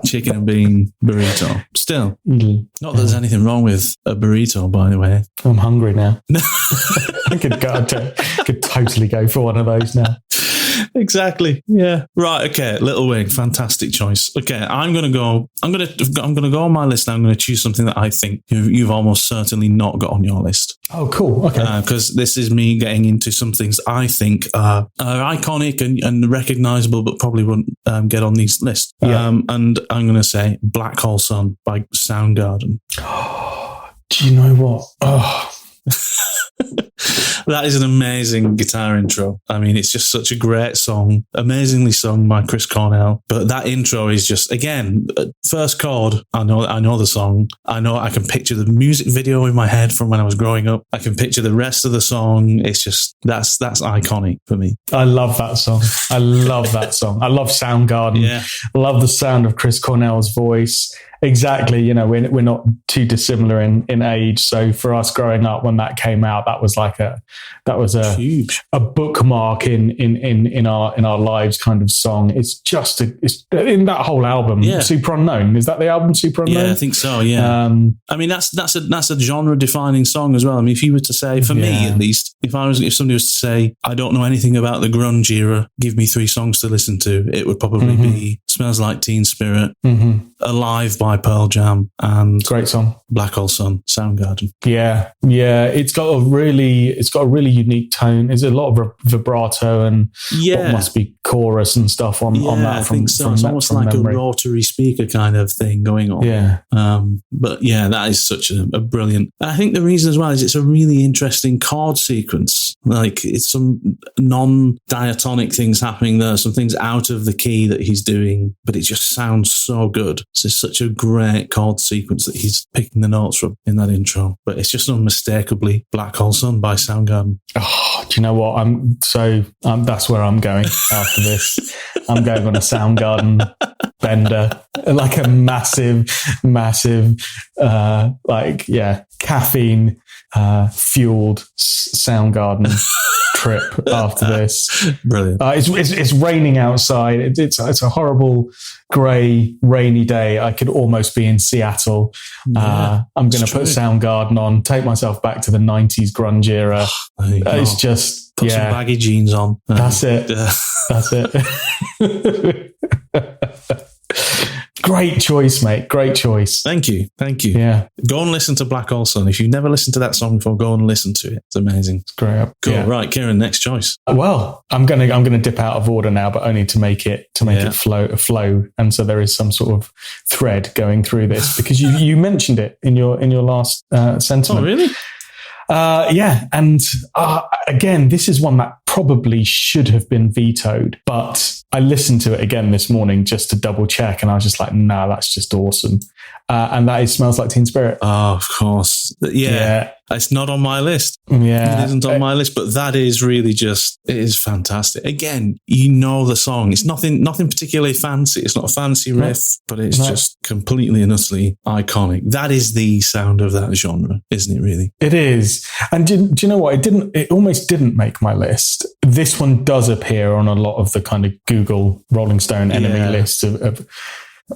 Chicken and bean burrito. Still, not that there's anything wrong with a burrito, by the way. I'm hungry now. I could totally go for one of those now. Exactly. Yeah. Right. Okay. Little Wing. Fantastic choice. Okay. I'm gonna go on my list. I'm gonna choose something that I think you've almost certainly not got on your list. Oh, cool. Okay. Because this is me getting into some things I think are iconic and recognizable, but probably wouldn't get on these lists. Yeah. And I'm gonna say Black Hole Sun by Soundgarden. Do you know what? Oh. That is an amazing guitar intro. I mean, it's just such a great song, amazingly sung by Chris Cornell. But that intro is just, again, first chord. I know the song. I can picture the music video in my head from when I was growing up. I can picture the rest of the song. It's just that's iconic for me. I love that song. I love that song. I love Soundgarden. Yeah, I love the sound of Chris Cornell's voice. Exactly. You know, we're not too dissimilar in age. So for us growing up when that came out, that was huge. A bookmark in our lives kind of song. It's in that whole album. Yeah. Super Unknown. Is that the album Super Unknown? Yeah, I think so. Yeah. I mean, that's a genre defining song as well. I mean, if you were to say, for me at least, if somebody was to say, I don't know anything about the grunge era, give me 3 songs to listen to, it would probably be Smells Like Teen Spirit, Alive by Pearl Jam, and great song, Black Hole Sun, Soundgarden. Yeah. It's got a really unique tone. There's a lot of vibrato and what must be chorus and stuff on that. I think so. It's almost like memory. A rotary speaker kind of thing going on. Yeah. But yeah, that is such a brilliant. I think the reason as well is it's a really interesting chord sequence. Like it's some non-diatonic things happening there, some things out of the key that he's doing, but it just sounds so good. So it's such a great chord sequence that he's picking the notes from in that intro. But it's just unmistakably Black Hole Sun by Soundgarden. Oh, do you know what? That's where I'm going after this. I'm going on a Soundgarden bender, like a massive, caffeine fueled Soundgarden trip after this. Brilliant. It's raining outside. It's a horrible grey rainy day. I could almost be in Seattle. I'm going to put Soundgarden on, take myself back to the 90s grunge era. It's just put some baggy jeans on. That's it. That's it. Great choice, mate. Great choice. Thank you. Yeah. Go and listen to Black Hole Sun. If you've never listened to that song before, go and listen to it. It's amazing. It's great. Cool. Yeah. Right, Kiran, next choice. Well, I'm gonna dip out of order now, but only to make it flow. And so there is some sort of thread going through this because you mentioned it in your last sentiment. Oh, really? And again, this is one that probably should have been vetoed, but I listened to it again this morning just to double check, and I was just like, nah, that's just awesome. And that is Smells Like Teen Spirit. Oh, of course. Yeah. It's not on my list. Yeah. It isn't on my list, but that is really it is fantastic. Again, you know the song. It's nothing particularly fancy. It's not a fancy riff, but it's just completely and utterly iconic. That is the sound of that genre, isn't it, really? It is. And do you know what? It almost didn't make my list. This one does appear on a lot of the kind of Google Rolling Stone enemy lists of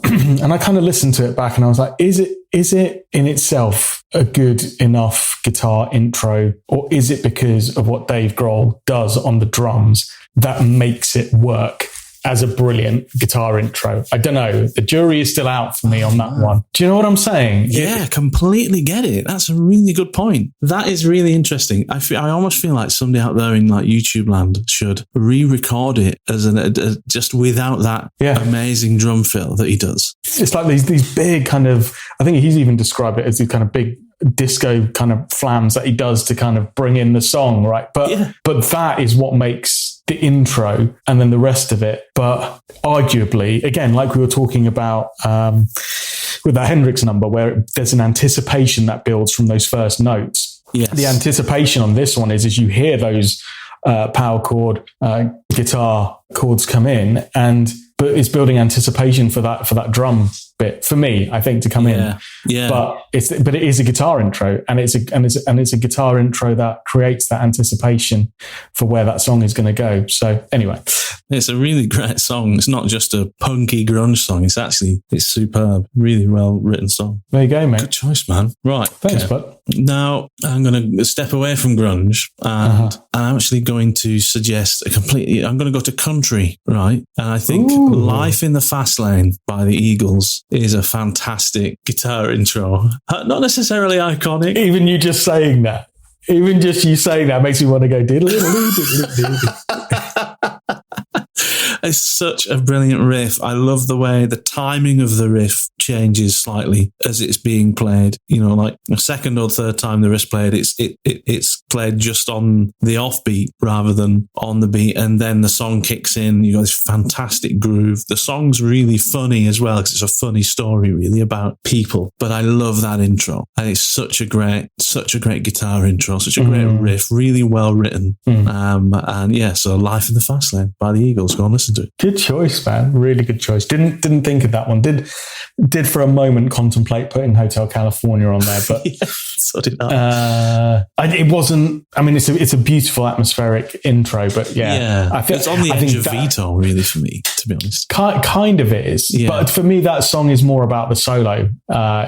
and I kind of listened to it back and I was like, is it in itself a good enough guitar intro, or is it because of what Dave Grohl does on the drums that makes it work as a brilliant guitar intro? I don't know. The jury is still out for me on that one. Do you know what I'm saying? Yeah, completely get it. That's a really good point. That is really interesting. I almost feel like somebody out there in like YouTube land should re-record it as just without that amazing drum fill that he does. It's like these big kind of, I think he's even described it as these kind of big disco kind of flams that he does to kind of bring in the song, right? But that is what makes the intro and then the rest of it. But arguably, again, like we were talking about with that Hendrix number, where there's an anticipation that builds from those first notes. Yes. The anticipation on this one is as you hear those power chord guitar chords come in, but it's building anticipation for that drum bit for me, I think, to come in. Yeah. But it is a guitar intro, and it's a guitar intro that creates that anticipation for where that song is going to go. So anyway, it's a really great song. It's not just a punky grunge song. It's superb. Really well written song. There you go, mate. Good choice, man. Right. Thanks, bud. Now I'm going to step away from grunge, and I'm actually going to suggest I'm going to go to country, right? And I think Life in the Fast Lane by the Eagles is a fantastic guitar intro. Not necessarily iconic. Even you just saying that. Even just you saying that makes me want to go diddle. It's such a brilliant riff. I love the way the timing of the riff changes slightly as it's being played. You know, like a second or third time the riff's played, it's played just on the offbeat rather than on the beat, and then the song kicks in. You got this fantastic groove. The song's really funny as well because it's a funny story, really about people. But I love that intro, and it's such a great guitar intro, such a great riff, really well written. And yeah, so Life in the Fast Lane by the Eagles. Go and listen to it. Good choice, man. Really good choice. Didn't think of that one. Did for a moment contemplate putting Hotel California on there, but yeah, so did I. It wasn't. I mean, it's a beautiful atmospheric intro, but I think it's on the edge of veto, really, for me, to be honest. Kind of is, but for me, that song is more about the solo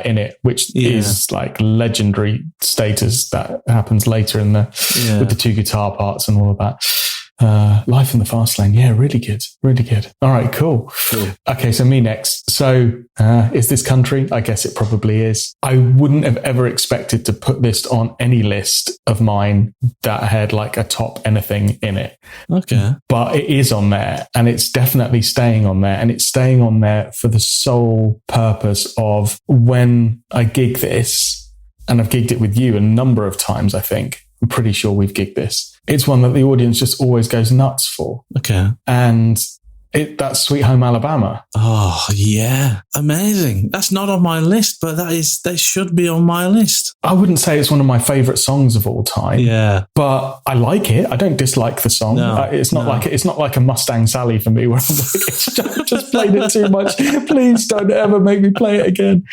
in it, which is like legendary status that happens later in with the two guitar parts and all of that. Life in the Fast Lane. Yeah, really good. Really good. All right, cool. Okay, so me next. So is this country? I guess it probably is. I wouldn't have ever expected to put this on any list of mine that had like a top anything in it. Okay. But it is on there, and it's definitely staying on there, and it's staying on there for the sole purpose of when I gig this, and I've gigged it with you a number of times, I think. I'm pretty sure we've gigged this. It's one that the audience just always goes nuts for. Okay. And that's Sweet Home Alabama. Oh, yeah. Amazing. That's not on my list, but that should be on my list. I wouldn't say it's one of my favorite songs of all time. Yeah. But I like it. I don't dislike the song. No, it's not like a Mustang Sally for me where I'm like, it's just played it too much. Please don't ever make me play it again.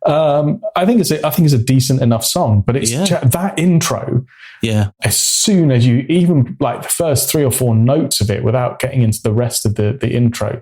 I think it's a decent enough song, but it's that intro. Yeah. As soon as you even like the first 3 or 4 notes of it without getting into the rest of the intro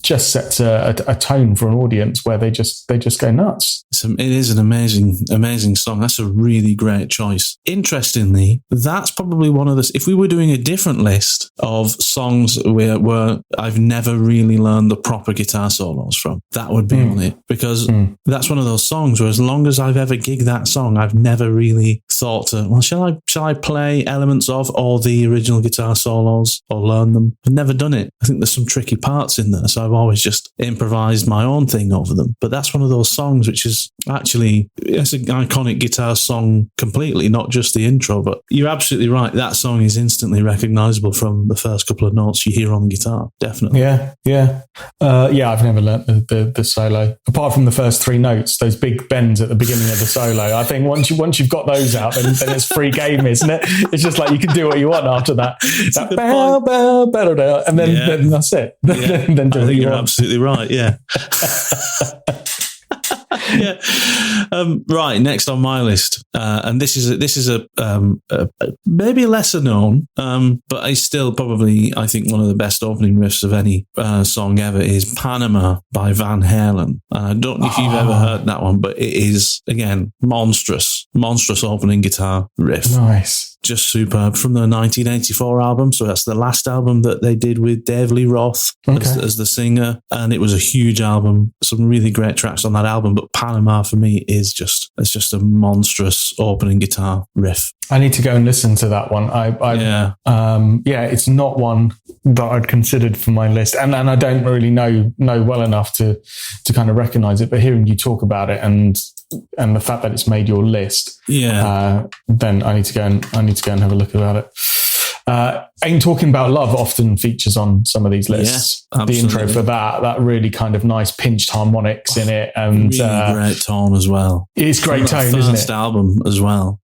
just sets a tone for an audience where they just go nuts. It is an amazing song. That's a really great choice. Interestingly, that's probably one of the... If we were doing a different list of songs where I've never really learned the proper guitar solos from, that would be on it. Because that's one of those songs where as long as I've ever gigged that song, I've never really thought to, well, shall I play elements of all the original guitar solos or learn them? I've never done it. I think there's some tricky parts in there, so I've always just improvised my own thing over them. But that's one of those songs which is actually, it's an iconic guitar song completely, not just the intro. But you're absolutely right. That song is instantly recognizable from the first couple of notes you hear on the guitar. Definitely. Yeah. I've never learnt the solo. Apart from the first 3 notes, those big bends at the beginning of the solo. I think once you've got those out, then it's free game, isn't it? It's just like you can do what you want after that. That bow, bow, bow, bow, and then that's it. Yeah. Then do I what think you you're want. absolutely right. Yeah. Yeah. Right. Next on my list, and this is a maybe lesser known, but it's still probably, I think, one of the best opening riffs of any song ever is Panama by Van Halen. I don't know if you've ever heard that one, but it is, again, monstrous opening guitar riff. Nice. Just superb, from the 1984 album. So that's the last album that they did with Dave Lee Roth as the singer. And it was a huge album. Some really great tracks on that album. But Panama for me is just a monstrous opening guitar riff. I need to go and listen to that one. It's not one that I'd considered for my list. And I don't really know well enough to kind of recognize it. But hearing you talk about it and the fact that it's made your list, then I need to go and have a look about it. Ain't Talking About Love often features on some of these lists. Yeah, the intro for that really kind of nice pinched harmonics in it, and really great tone as well. It's great tone, isn't it? First album as well.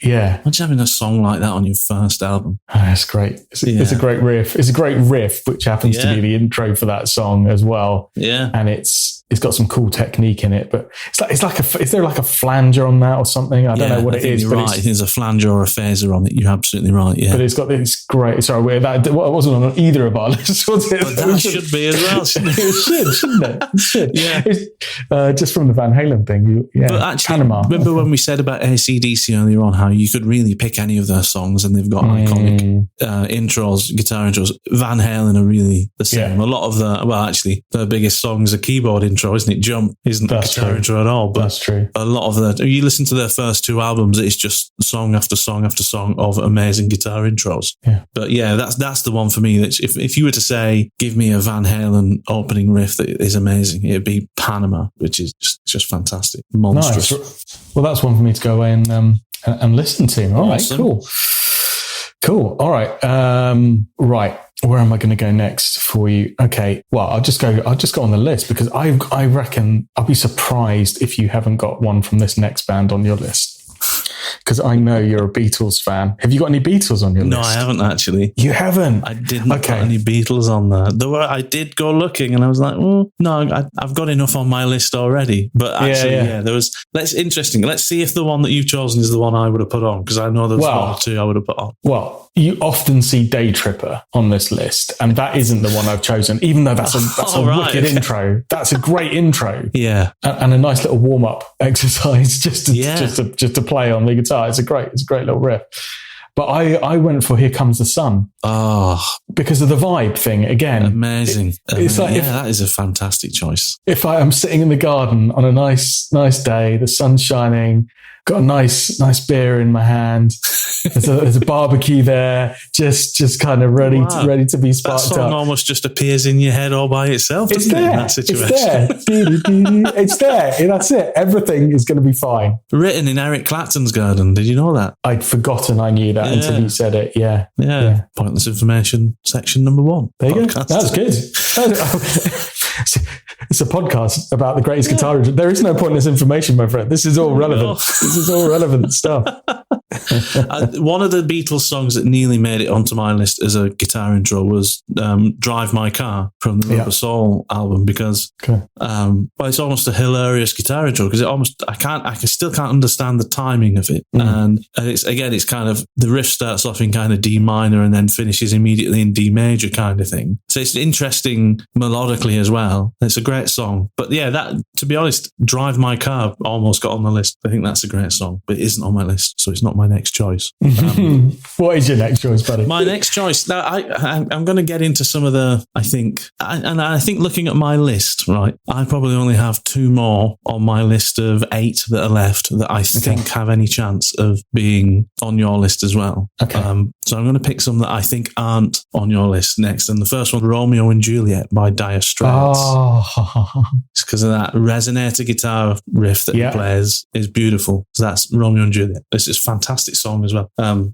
Yeah, imagine having a song like that on your first album. It's great. It's a great riff. It's a great riff, which happens to be the intro for that song as well. Yeah, and it's it's got some cool technique in it. But is there like a flanger on that or something? I don't know what it is. You're right. There's a flanger or a phaser on it. You're absolutely right. Yeah. But it's got this great. Sorry, that wasn't on either of our lists, was it? But that should be as well. Shouldn't it? It should. Yeah. Just from the Van Halen thing. But actually, Panama. Remember when we said about AC/DC earlier on, how you could really pick any of their songs and they've got iconic intros, guitar intros. Van Halen are really the same. A lot of their biggest song is a keyboard intro, isn't it? Jump isn't a guitar intro at all. But that's true. A lot of you listen to their first two albums, it's just song after song after song of amazing guitar intros. Yeah. But yeah, that's the one for me. That if you were to say, give me a Van Halen opening riff that is amazing, it'd be Panama, which is just fantastic, monstrous. Nice. Well, that's one for me to go away and listen to. All right, cool. All right, right. Where am I going to go next for you? Okay. Well, I'll just go on the list because I reckon I'll be surprised if you haven't got one from this next band on your list. Because I know you're a Beatles fan. Have you got any Beatles on your list? No, I haven't actually. You haven't? I didn't put any Beatles on there. Though I did go looking and I was like, no, I've got enough on my list already. But actually, that's interesting. Let's see if the one that you've chosen is the one I would have put on, because I know there's one or two I would have put on. Well, you often see Day Tripper on this list, and that isn't the one I've chosen, even though that's a wicked intro. That's a great intro. Yeah. And a nice little warm-up exercise just to play on the guitar. It's a great little riff. But I went for Here Comes the Sun. Oh. Because of the vibe thing again. Amazing. It's like that is a fantastic choice. If I am sitting in the garden on a nice day, the sun's shining, got a nice beer in my hand. There's a barbecue there, just kind of ready to be sparked that song up. Almost just appears in your head all by itself. It's doesn't there. It, in that situation? It's there. It's there. And that's it. Everything is going to be fine. Written in Eric Clapton's garden. Did you know that? I'd forgotten I knew that until you said it. Yeah. Pointless information section number 1. There you go. That's good. It's a podcast about the greatest guitar. There is no pointless information, my friend. This is all relevant. This is all relevant stuff. One of the Beatles songs that nearly made it onto my list as a guitar intro was Drive My Car from the Rubber Soul album, because it's almost a hilarious guitar intro, because I still can't understand the timing of it. And it's kind of, the riff starts off in kind of D minor and then finishes immediately in D major kind of thing. So it's interesting melodically as well. It's a great song. But yeah, that, to be honest, Drive My Car almost got on the list. I think that's a great song, but it isn't on my list, so it's not my next choice. What is your next choice, buddy? My next choice. Now, I'm going to get into some of the, I think looking at my list, right, I probably only have 2 more on my list of 8 that are left that I think have any chance of being on your list as well. Okay. So I'm going to pick some that I think aren't on your list next. And the first one, Romeo and Juliet by Dire Straits. Oh. It's because of that resonator guitar riff that he plays is beautiful. So that's Romeo and Juliet. It's just a fantastic song as well.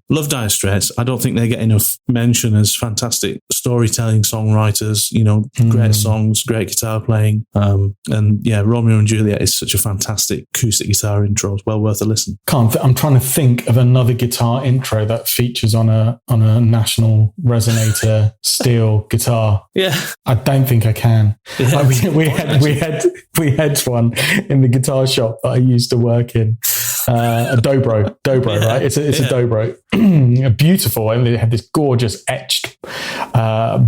Love Dire Straits. I don't think they get enough mention as fantastic storytelling songwriters, great songs, great guitar playing. And yeah, Romeo and Juliet is such a fantastic acoustic guitar intro. It's well worth a listen. I'm trying to think of another guitar intro that features on a national resonator steel guitar. Yeah. I don't think I can. Yeah, we had one in the guitar shop that I used to work in. A dobro, right? It's a dobro. Beautiful, and they had this gorgeous etched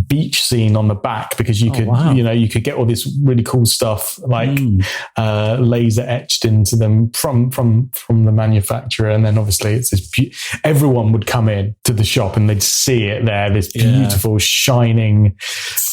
beach scene on the back, because you could, you could get all this really cool stuff like laser etched into them from the manufacturer, and then obviously it's this. Everyone would come in to the shop and they'd see it there, this beautiful shining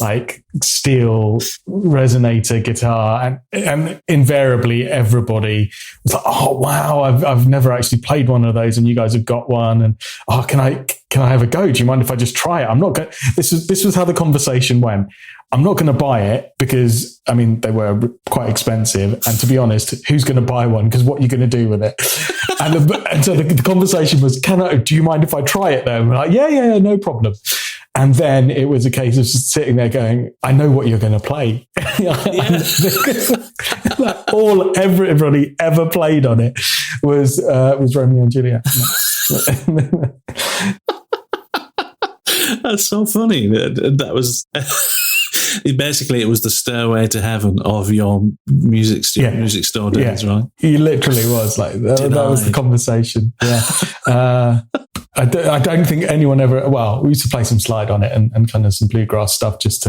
like steel resonator guitar, and invariably everybody was like, "Oh wow, I've never actually played one of those, and you guys have got one, and can I have a go? Do you mind if I just try it? I'm not going." This was how the conversation went. I'm not going to buy it because, I mean, they were quite expensive. And to be honest, who's going to buy one? Because what are you going to do with it? and so the conversation was, do you mind if I try it though? And we're like, yeah, no problem. And then it was a case of just sitting there going, I know what you're going to play. Everybody ever played on it was Romeo and Juliet. That's so funny. That was Basically, it was the stairway to heaven of your music store days, right? He literally was like that was the conversation. Yeah. I don't think anyone ever. Well, we used to play some slide on it and kind of some bluegrass stuff just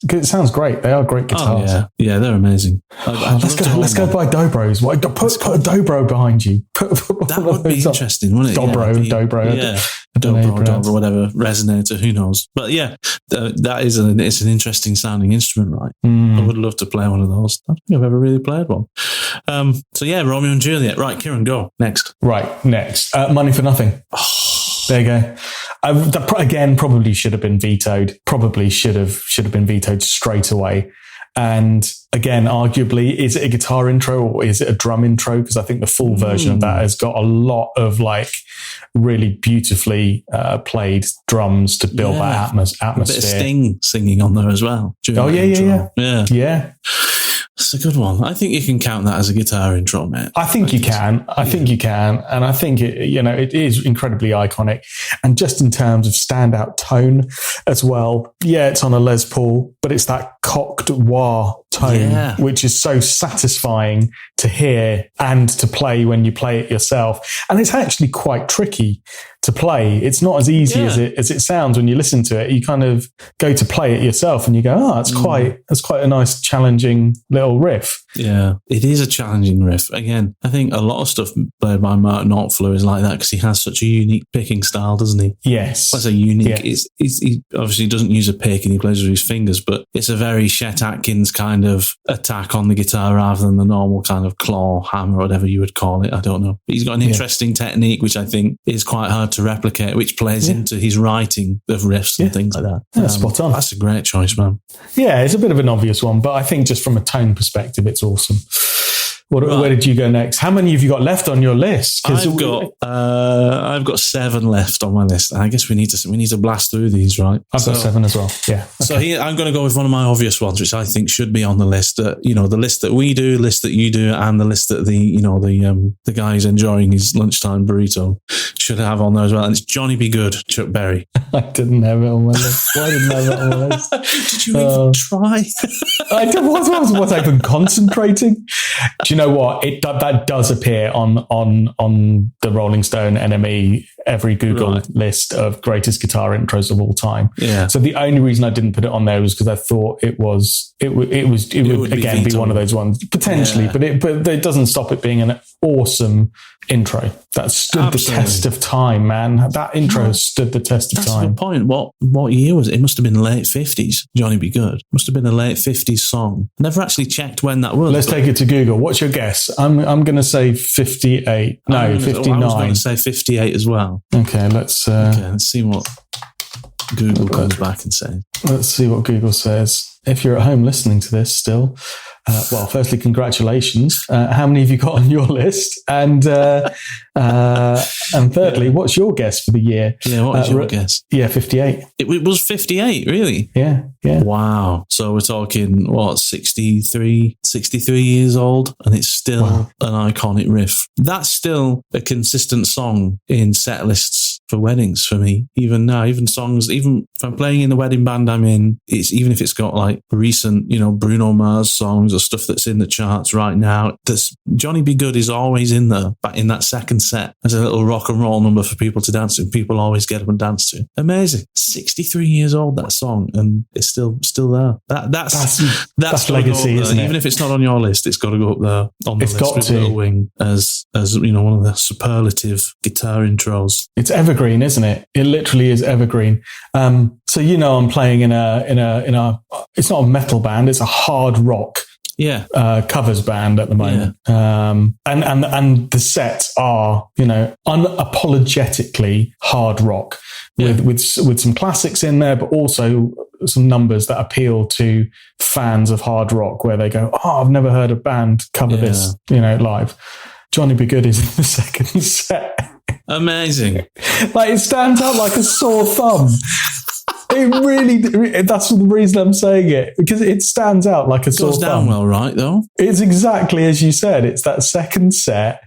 because it sounds great. They are great guitars. Oh, yeah, they're amazing. Let's go buy dobros. Put a dobro behind you. That would be interesting, wouldn't it? Dobro. Yeah. Dobro, whatever, resonator, who knows? But yeah, it's an interesting sounding instrument, right? I would love to play one of those. I don't think I've ever really played one. So yeah, Romeo and Juliet. Right, Kiran, go. Next. Money for Nothing. There you go. That, again, probably should have been vetoed. Probably should have been vetoed straight away. And again, arguably, is it a guitar intro or is it a drum intro? Because I think the full version of that has got a lot of like really beautifully played drums to build that atmosphere. A bit of Sting singing on there as well. Yeah. It's a good one. I think you can count that as a guitar intro, mate. I think you can. And I think it is incredibly iconic. And just in terms of standout tone as well, it's on a Les Paul, but it's that cocked wah tone, which is so satisfying to hear and to play when you play it yourself. And it's actually quite tricky to play. It's not as easy as it sounds when you listen to it. You kind of go to play it yourself and you go, it's quite a nice challenging little riff. Yeah, it is a challenging riff. Again, I think a lot of stuff played by Martin Knopfler is like that because he has such a unique picking style, doesn't he? Yes. That's a unique. He obviously doesn't use a pick and he plays with his fingers, but it's a very Chet Atkins kind of attack on the guitar rather than the normal kind of claw, hammer, whatever you would call it. I don't know. But he's got an interesting technique, which I think is quite hard to replicate, which plays into his writing of riffs and things like that. Yeah, spot on. That's a great choice, man. Yeah, it's a bit of an obvious one, but I think just from a tone perspective, it's awesome. Where did you go next? How many have you got left on your list? I've got 7 left on my list. I guess we need to blast through these, right? I've got 7 as well. Yeah. Okay. So here I'm going to go with one of my obvious ones, which I think should be on the list. The list that we do, list that you do, and the list that the guy who's enjoying his lunchtime burrito should have on there as well. And it's Johnny Be Good, Chuck Berry. I didn't have it on my list. Why didn't I have it on my list? Did you even try? I was even concentrating. Do you know what? That does appear on the Rolling Stone NME every Google list of greatest guitar intros of all time. Yeah. So the only reason I didn't put it on there was because I thought it would again be one of those ones potentially, but it doesn't stop it being an awesome intro that stood the test of time, man. That intro stood the test of time. That's the point. What year was it? It must have been late 50s. Johnny Be Good. Must have been a late 50s song. Nenever actually checked when that was. Let's take it to Google. What's your guess? I'm going to say 58. No, 59. I was going to say 58 as well. Okay, let's see what Google comes back and says. Let's see what Google says. If you're at home listening to this still, firstly, congratulations. How many have you got on your list? And thirdly, what's your guess for the year? Yeah, what was your guess? Yeah, 58. It was 58, really? Yeah. Wow. So we're talking, 63 years old, and it's still an iconic riff. That's still a consistent song in set lists for weddings for me. Even now, even if I'm playing in the wedding band I'm in, even if it's got like recent, Bruno Mars songs or stuff that's in the charts right now, Johnny Be Good is always in there, but in that second set as a little rock and roll number for people to dance to. People always get up and dance to. Amazing. 63 years old, that song, and it's still there. That's legacy, isn't it? Even if it's not on your list, it's got to go up there on the list with Little Wing as one of the superlative guitar intros. It's evergreen, isn't it? It literally is evergreen. So I'm playing in a it's not a metal band, it's a hard rock covers band at the moment. And the sets are, unapologetically hard rock with some classics in there, but also some numbers that appeal to fans of hard rock where they go, I've never heard a band cover this, live. Johnny Be Good is in the second set. Amazing. Like it stands out like a sore thumb. It really, that's the reason I'm saying it, because it stands out like a sore thumb. Goes down well, right, though? It's exactly as you said. It's that second set,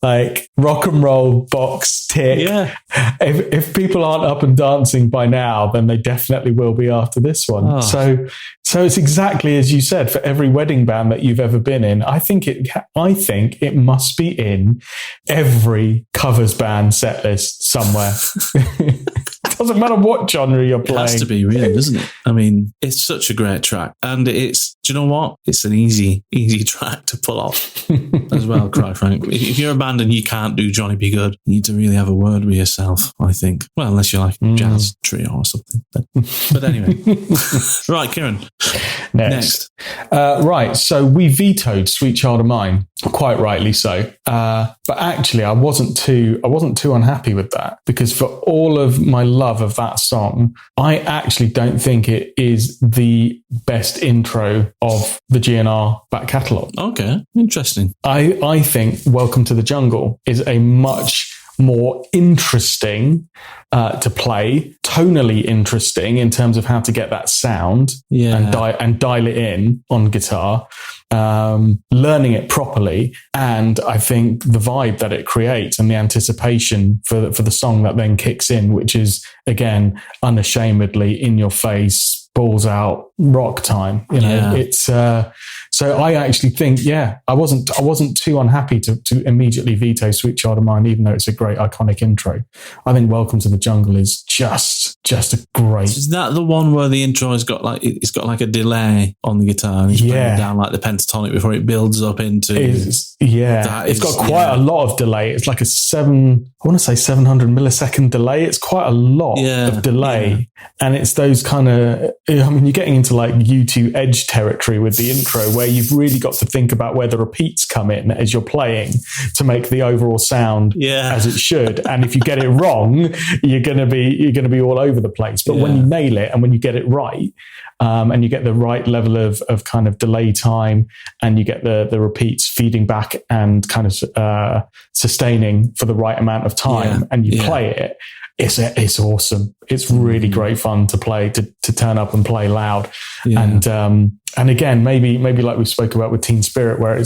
like rock and roll box tick. Yeah. If people aren't up and dancing by now, then they definitely will be after this one. Oh. So it's exactly as you said. For every wedding band that you've ever been in, I think it must be in every covers band set list somewhere. Doesn't matter what genre you're playing. It has to be, really, doesn't it? I mean, it's such a great track. And do you know what? It's an easy track to pull off as well, quite frankly. If you're a band and you can't do Johnny Be Good, you need to really have a word with yourself, I think. Well, unless you're like jazz trio or something. But anyway. Right, Kiran. Next. Right, so we vetoed Sweet Child of Mine, quite rightly so. But actually, I wasn't too unhappy with that, because for all of my love of that song, I actually don't think it is the best intro of the GNR back catalogue. Okay, interesting. I think Welcome to the Jungle is a much more interesting to play, tonally interesting in terms of how to get that sound and dial it in on guitar, learning it properly. And I think the vibe that it creates and the anticipation for the song that then kicks in, which is, again, unashamedly in your face, balls out rock time. It's so I actually think, I wasn't too unhappy to immediately veto Sweet Child of Mine, even though it's a great iconic intro. I think Welcome to the Jungle is just a great. Is that the one where the intro has got like a delay on the guitar and he's playing down like the pentatonic before it builds up into? It's got quite a lot of delay. It's like a 700 millisecond delay. It's quite a lot of delay, and it's those kind of. I mean, you're getting into like U2 Edge territory with the intro, where you've really got to think about where the repeats come in as you're playing to make the overall sound as it should. And if you get it wrong, you're gonna be all over the place. But when you nail it and when you get it right, and you get the right level of kind of delay time, and you get the repeats feeding back and kind of sustaining for the right amount of time, and you play it. It's awesome. It's really great fun to play, to turn up and play loud. And again, maybe like we spoke about with Teen Spirit, where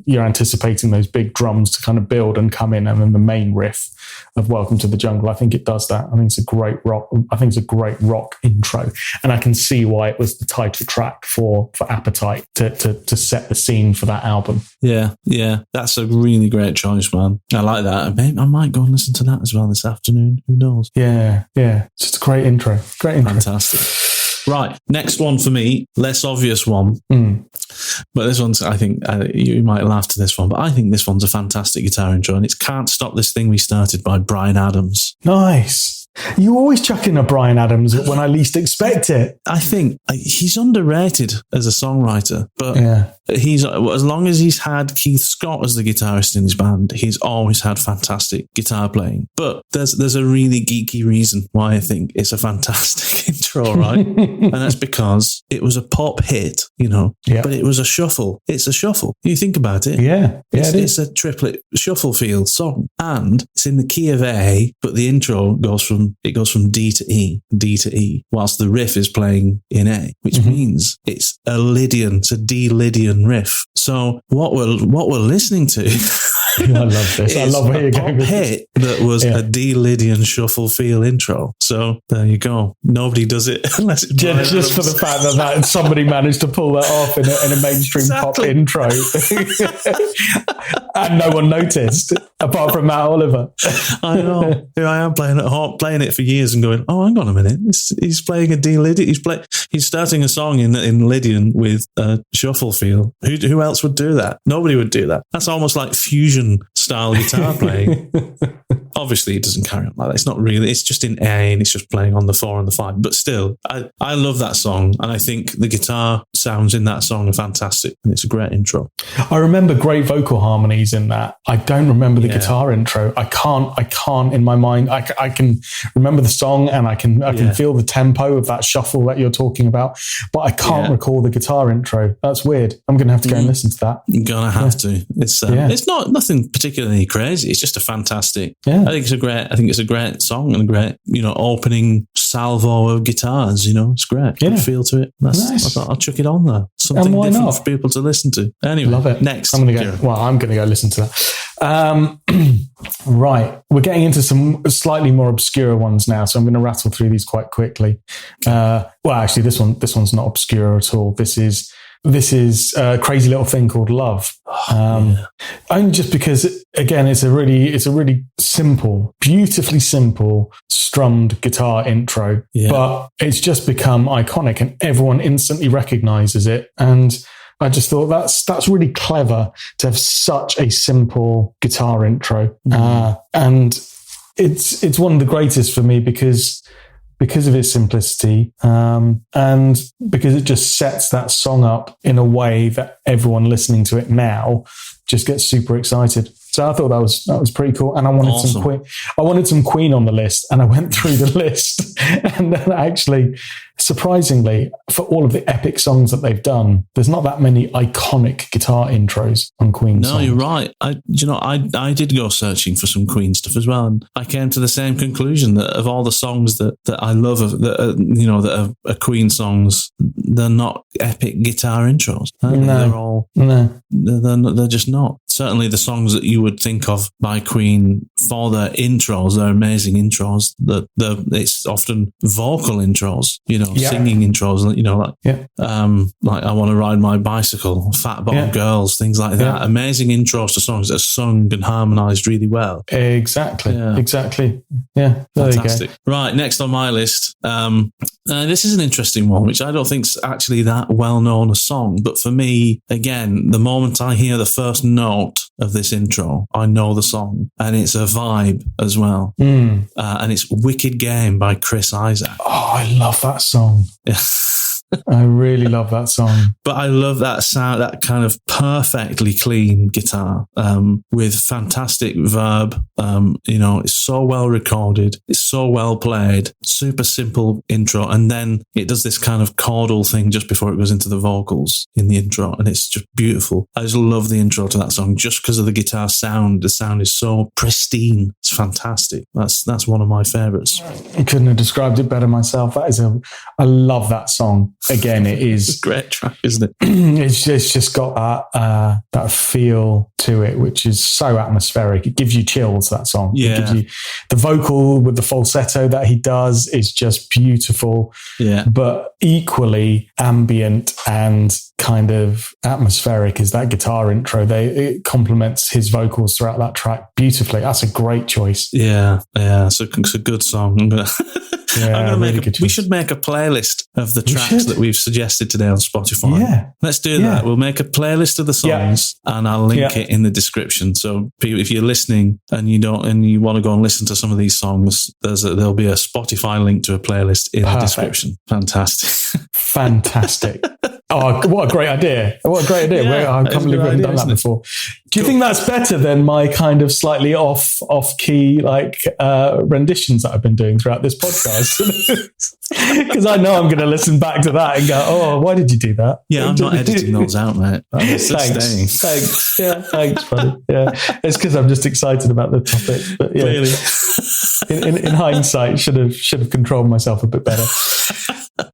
you're anticipating those big drums to kind of build and come in, and then the main riff of Welcome to the Jungle. I think it does that. I think it's a great rock intro, and I can see why it was the title track for Appetite to set the scene for that album. Yeah, that's a really great choice, man. I like that. Maybe I might go and listen to that as well this afternoon. Who knows? Yeah. It's just a great intro. Fantastic. Right, next one for me, less obvious one. But this one's, I think, you might laugh to this one, but I think this one's a fantastic guitar intro, and it's Can't Stop This Thing We Started by Bryan Adams. Nice. You always chuck in a Bryan Adams when I least expect it. I think he's underrated as a songwriter, but he's, as long as he's had Keith Scott as the guitarist in his band, he's always had fantastic guitar playing. But there's a really geeky reason why I think it's a fantastic intro, right? And that's because it was a pop hit, but it was a shuffle. It's a shuffle. You think about it. It's a triplet shuffle field song, and it's in the key of A, but the intro goes from D to E, whilst the riff is playing in A, which means it's a Lydian, it's a D Lydian riff. So what we're listening to I love this. I love where you're going with hit that was a D Lydian shuffle feel intro. So there you go. Nobody does it unless it's just for the fact that somebody managed to pull that off in a mainstream pop intro, and no one noticed apart from Matt Oliver. I know. Here I am playing it for years and going, oh, hang on a minute. He's playing a D Lydian. He's starting a song in Lydian with a shuffle feel. Who else would do that? Nobody would do that. That's almost like fusion style guitar playing. Obviously, it doesn't carry on like that. It's not really. It's just in A, and it's just playing on the 4 and the 5. But still, I love that song, and I think the guitar sounds in that song are fantastic, and it's a great intro. I remember great vocal harmonies in that. I don't remember the guitar intro. I can't in my mind. I can remember the song, and I can feel the tempo of that shuffle that you're talking about, but I can't recall the guitar intro. That's weird. I'm going to have to go and listen to that. You're going to have to. It's not nothing particularly crazy. It's just a fantastic think it's a great song and a great, opening salvo of guitars. It's great. Good feel to it. Nice. I thought I'll chuck it on there. Something different for people to listen to. Anyway, love it. Next, I'm going to go listen to that. Right, we're getting into some slightly more obscure ones now, so I'm going to rattle through these quite quickly. Actually, this one's not obscure at all. This is a Crazy Little Thing Called Love. Only just because, again, it's a really simple, beautifully simple strummed guitar intro, but it's just become iconic and everyone instantly recognizes it. And I just thought that's really clever to have such a simple guitar intro. And it's one of the greatest for me because of its simplicity, and because it just sets that song up in a way that everyone listening to it now just gets super excited. So I thought that was pretty cool, and I wanted some Queen on the list, and I went through the list, and then actually, surprisingly, for all of the epic songs that they've done, there's not that many iconic guitar intros on Queen songs. No, you're right. I did go searching for some Queen stuff as well, and I came to the same conclusion that of all the songs that I love, that are Queen songs, they're not epic guitar intros. They're just not. Certainly, the songs that you would think of by Queen for their intros, they're amazing intros. It's often vocal intros, singing intros, like I Want to Ride My Bicycle, Fat Bottom Girls, things like that. Amazing intros to songs that are sung and harmonised really well. Exactly. Yeah, fantastic. Right, next on my list, this is an interesting one, which I don't think's actually that well known a song, but for me, again, the moment I hear the first note of this intro, I know the song, and it's a vibe as well. And it's Wicked Game by Chris Isaak. Oh, I love that song. I really love that song. But I love that sound, that kind of perfectly clean guitar, with fantastic verb. It's so well recorded. It's so well played. Super simple intro. And then it does this kind of chordal thing just before it goes into the vocals in the intro. And it's just beautiful. I just love the intro to that song just because of the guitar sound. The sound is so pristine. It's fantastic. That's one of my favorites. I couldn't have described it better myself. I love that song. Again, it is a great track, isn't it? It's just got that feel to it, which is so atmospheric. It gives you chills, that song. Yeah. It gives you, the vocal with the falsetto that he does is just beautiful. Yeah. But equally ambient and kind of atmospheric is that guitar intro. It complements his vocals throughout that track beautifully. That's a great choice. Yeah. It's a good song. We should make a playlist of the tracks that we've suggested today on Spotify. Yeah. Let's do that. We'll make a playlist of the songs and I'll link it in the description. So if you're listening and you want to go and listen to some of these songs, there'll be a Spotify link to a playlist in the description. Fantastic. Oh, what a great idea. I can't believe we haven't done that before. Do you think that's better than my kind of slightly off-key renditions that I've been doing throughout this podcast? Because I know I'm going to listen back to that and go, oh, why did you do that? Yeah, I'm not editing those out, mate. Thanks. Yeah, thanks, buddy. Yeah, it's because I'm just excited about the topic. But yeah, clearly. in hindsight, should have controlled myself a bit better.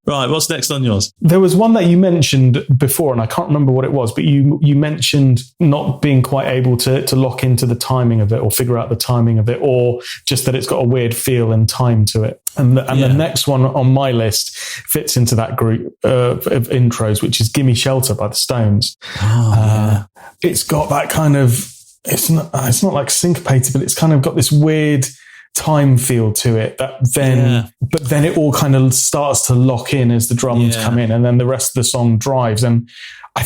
Right, what's next on yours? There was one that you mentioned before, and I can't remember what it was, but you mentioned not being quite able to lock into the timing of it or figure out the timing of it, or just that it's got a weird feel and time to it. And the next one on my list fits into that group of intros, which is Gimme Shelter by the Stones. It's got that kind of, it's not like syncopated, but it's kind of got this weird time feel to it but then it all kind of starts to lock in as the drums come in, and then the rest of the song drives. And I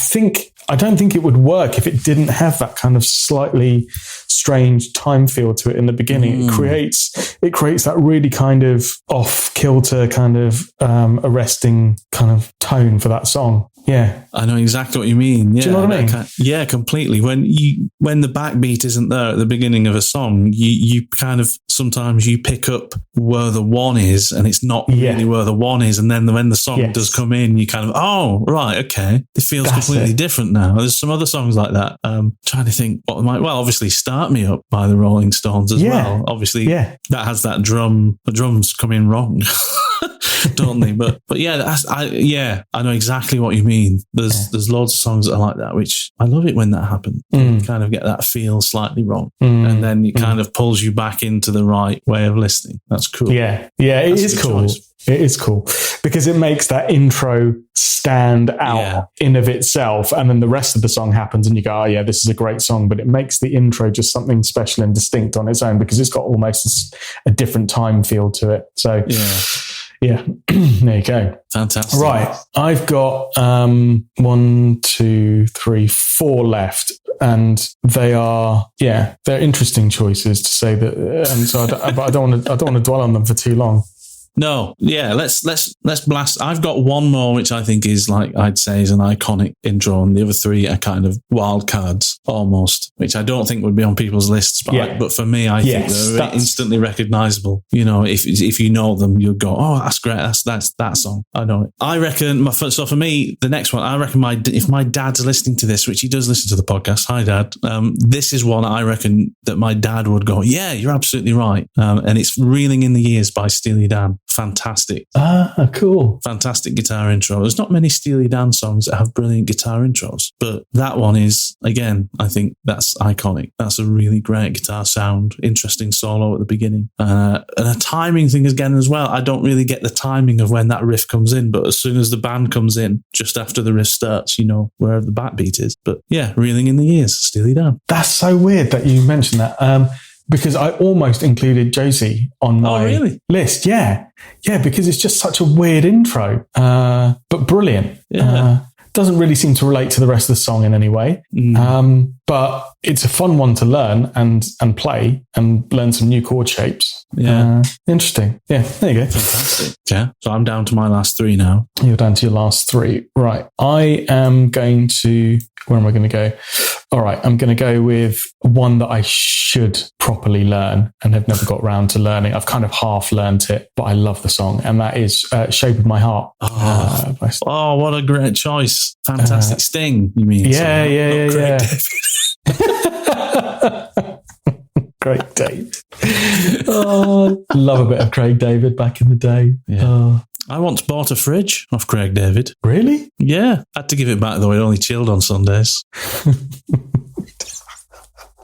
don't think it would work if it didn't have that kind of slightly strange time feel to it in the beginning. It creates that really kind of off kilter kind of arresting kind of tone for that song. Yeah. I know exactly what you mean. Yeah. Do you know what I mean? Yeah, completely. When the backbeat isn't there at the beginning of a song, you kind of sometimes you pick up where the one is, and it's not really where the one is. And then when the song does come in, you kind of, oh, right, okay, it feels completely different now. There's some other songs like that. Trying to think what might. Well, obviously, "Start Me Up" by the Rolling Stones as well. Obviously, that has that drum. The drums come in wrong. Don't they? But yeah, I know exactly what you mean. There's loads of songs that are like that, which I love it when that happens. You kind of get that feel slightly wrong, and then it kind of pulls you back into the right way of listening. That's cool. Yeah, it is cool. It is cool because it makes that intro stand out in of itself, and then the rest of the song happens, and you go, "Oh yeah, this is a great song." But it makes the intro just something special and distinct on its own because it's got almost a different time feel to it. So yeah, there you go. Fantastic. Right, I've got 1, 2, 3, 4 left. And they are, they're interesting choices to say that. And so, but I don't want to dwell on them for too long. No, let's blast. I've got one more, which I think is I'd say is an iconic intro, and the other 3 are kind of wild cards almost, which I don't think would be on people's lists. But for me, I think they're instantly recognizable. You know, if you know them, you'll go, oh, that's great. That's that song. I know it. I reckon. So for me, the next one, I reckon if my dad's listening to this, which he does listen to the podcast. Hi, Dad. This is one I reckon that my dad would go, yeah, you're absolutely right. And it's "Reeling in the Years" by Steely Dan. Fantastic. Cool. Fantastic guitar intro. There's not many Steely Dan songs that have brilliant guitar intros, but that one is, again, I think that's iconic. That's a really great guitar sound, interesting solo at the beginning. And a timing thing again as well. I don't really get the timing of when that riff comes in, but as soon as the band comes in, just after the riff starts, you know, wherever the backbeat is. But yeah, "Reeling in the Years," Steely Dan. That's so weird that you mentioned that. Because I almost included Josie on my list. Yeah, because it's just such a weird intro, but brilliant. Yeah. Doesn't really seem to relate to the rest of the song in any way. But it's a fun one to learn and play and learn some new chord shapes. Yeah. Interesting. Yeah, there you go. Fantastic. Yeah. So I'm down to my last 3 now. You're down to your last 3. Right. I am going to... Where am I going to go? All right. I'm going to go with one that I should properly learn and have never got round to learning. I've kind of half learned it, but I love the song. And that is "Shape of My Heart." Oh, what a great choice. Fantastic. Sting, you mean? Yeah. Craig David. Love a bit of Craig David back in the day. Yeah. I once bought a fridge off Craig David. Really? Yeah. Had to give it back though. It only chilled on Sundays.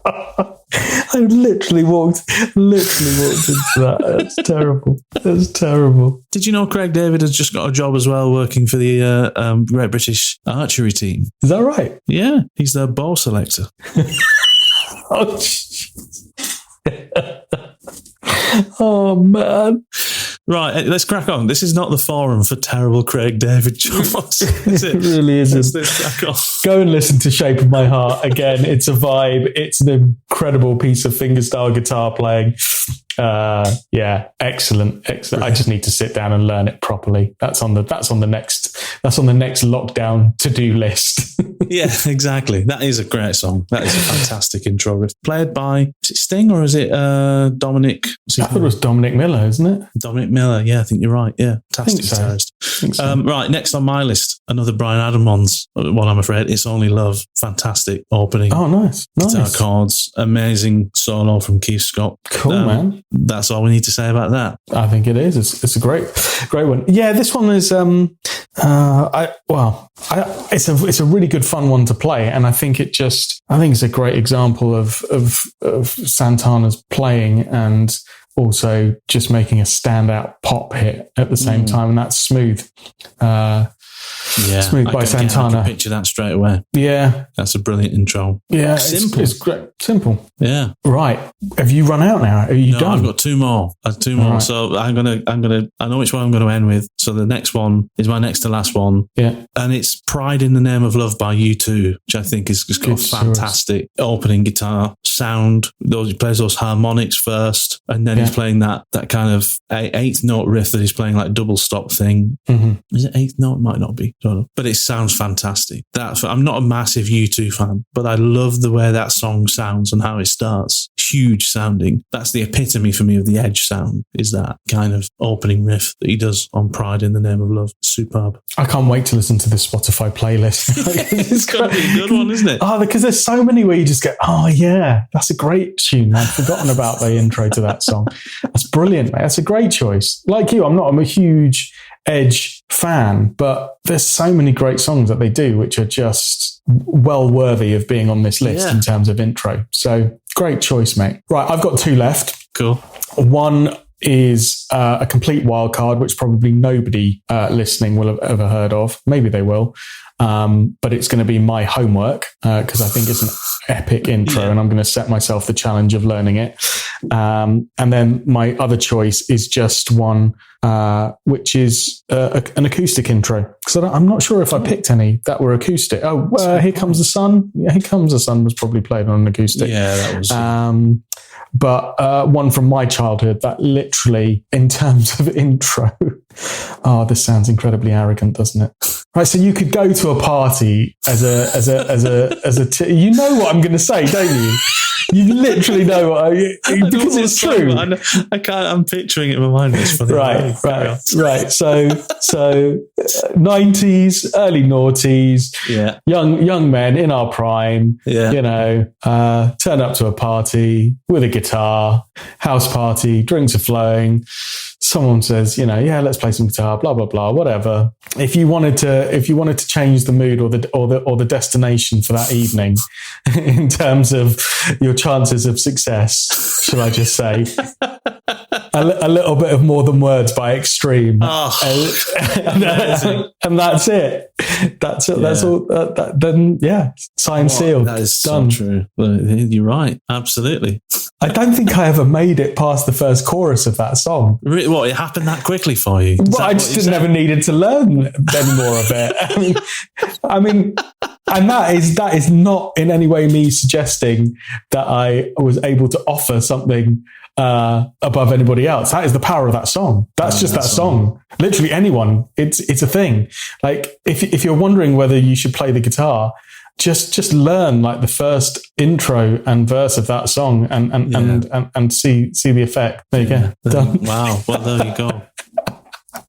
I literally walked into that. That's terrible. That's terrible. Did you know Craig David has just got a job as well working for the Great British Archery team? Is that right? Yeah. He's their bow selector. Oh, oh, man. Right, let's crack on. This is not the forum for terrible Craig David jokes. It really isn't. Let's crack on. Go and listen to "Shape of My Heart." Again, it's a vibe. It's an incredible piece of fingerstyle guitar playing. Excellent. I just need to sit down and learn it properly. That's on the next lockdown to-do list. Yeah, exactly. That is a great song. That is a fantastic intro riff. Played by, is it Sting or is it Dominic? I thought it was Dominic Miller, isn't it? Dominic Miller. Yeah, I think you're right. Yeah, fantastic guitarist. So. Right, next on my list, another Brian Adams one, I'm afraid. "It's Only Love." Fantastic opening. Oh, nice. Guitar chords. Amazing solo from Keith Scott. Cool, man. That's all we need to say about that. I think it is. It's a great one. Yeah, this one is. It's a really good fun one to play, and I think it's a great example of Santana's playing and also just making a standout pop hit at the same time, and that's Smooth. Smooth by Santana. I can picture that straight away. Yeah. That's a brilliant intro. Yeah. Simple. It's great. Simple. Yeah. Right. Have you run out now? Are you done? I've got 2 more. Right. So I know which one I'm going to end with. So the next one is my next to last one. Yeah. And it's "Pride in the Name of Love" by U2, which I think is just got a fantastic opening guitar sound. He plays those harmonics first, and then he's playing that kind of 8th note riff that he's playing, like double stop thing. Mm-hmm. Is it 8th note? It might not be. Don't know. But it sounds fantastic. I'm not a massive U2 fan, but I love the way that song sounds and how it starts. Huge sounding. That's the epitome for me of the Edge sound, is that kind of opening riff that he does on Pride in the Name of Love. Superb. I can't wait to listen to this Spotify playlist. It's going to be a good one, isn't it? Oh, because there's so many where you just go, oh yeah, that's a great tune. I'd forgotten about the intro to that song. That's brilliant, mate. That's a great choice. Like you, I'm a huge Edge fan, but there's so many great songs that they do which are just well worthy of being on this list in terms of intro. So great choice, mate. Right, I've got two left. Cool. One is a complete wild card, which probably nobody listening will have ever heard of. Maybe they will. But it's going to be My Homework because I think it's an epic intro and I'm going to set myself the challenge of learning it. And then my other choice is just one which is an acoustic intro, because I'm not sure if I picked any that were acoustic. Here Comes the Sun. Yeah, Here Comes the Sun was probably played on an acoustic. Yeah, that was. But one from my childhood that literally, in terms of intro, this sounds incredibly arrogant, doesn't it? Right, so you could go to a party you know what I'm going to say, don't you? You literally know what because it's true. I can't. I'm picturing it in my mind. It's funny. Right. So 90s, early noughties. Yeah. Young men in our prime. Yeah. You know, turn up to a party with a guitar, house party, drinks are flowing. Someone says, let's play some guitar, blah blah blah, whatever. If you wanted to change the mood or the destination for that evening, in terms of your chances of success, shall I just say, a little bit of More Than Words by Extreme, and that's it. That's it. Yeah. That's all. Then signed, sealed. That is done. So true. You're right. Absolutely. I don't think I ever made it past the first chorus of that song. What, it happened that quickly for you? I just never needed to learn any more of it. I mean, and that is not in any way me suggesting that I was able to offer something above anybody else. That is the power of that song. That's just that song. Literally anyone. It's a thing. Like if you're wondering whether you should play the guitar, just learn like the first intro and verse of that song and see the effect. There you go. Done. Wow. Well, there you go.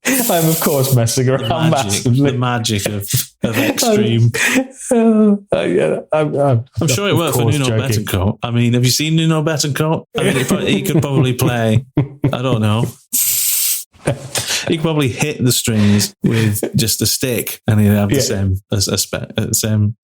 I'm of course messing around massively. The magic of Extreme. I'm sure it worked for Nuno Betancourt. I mean, have you seen Nuno Betancourt? I mean, he could probably play, I don't know. He could probably hit the strings with just a stick, and he'd have the same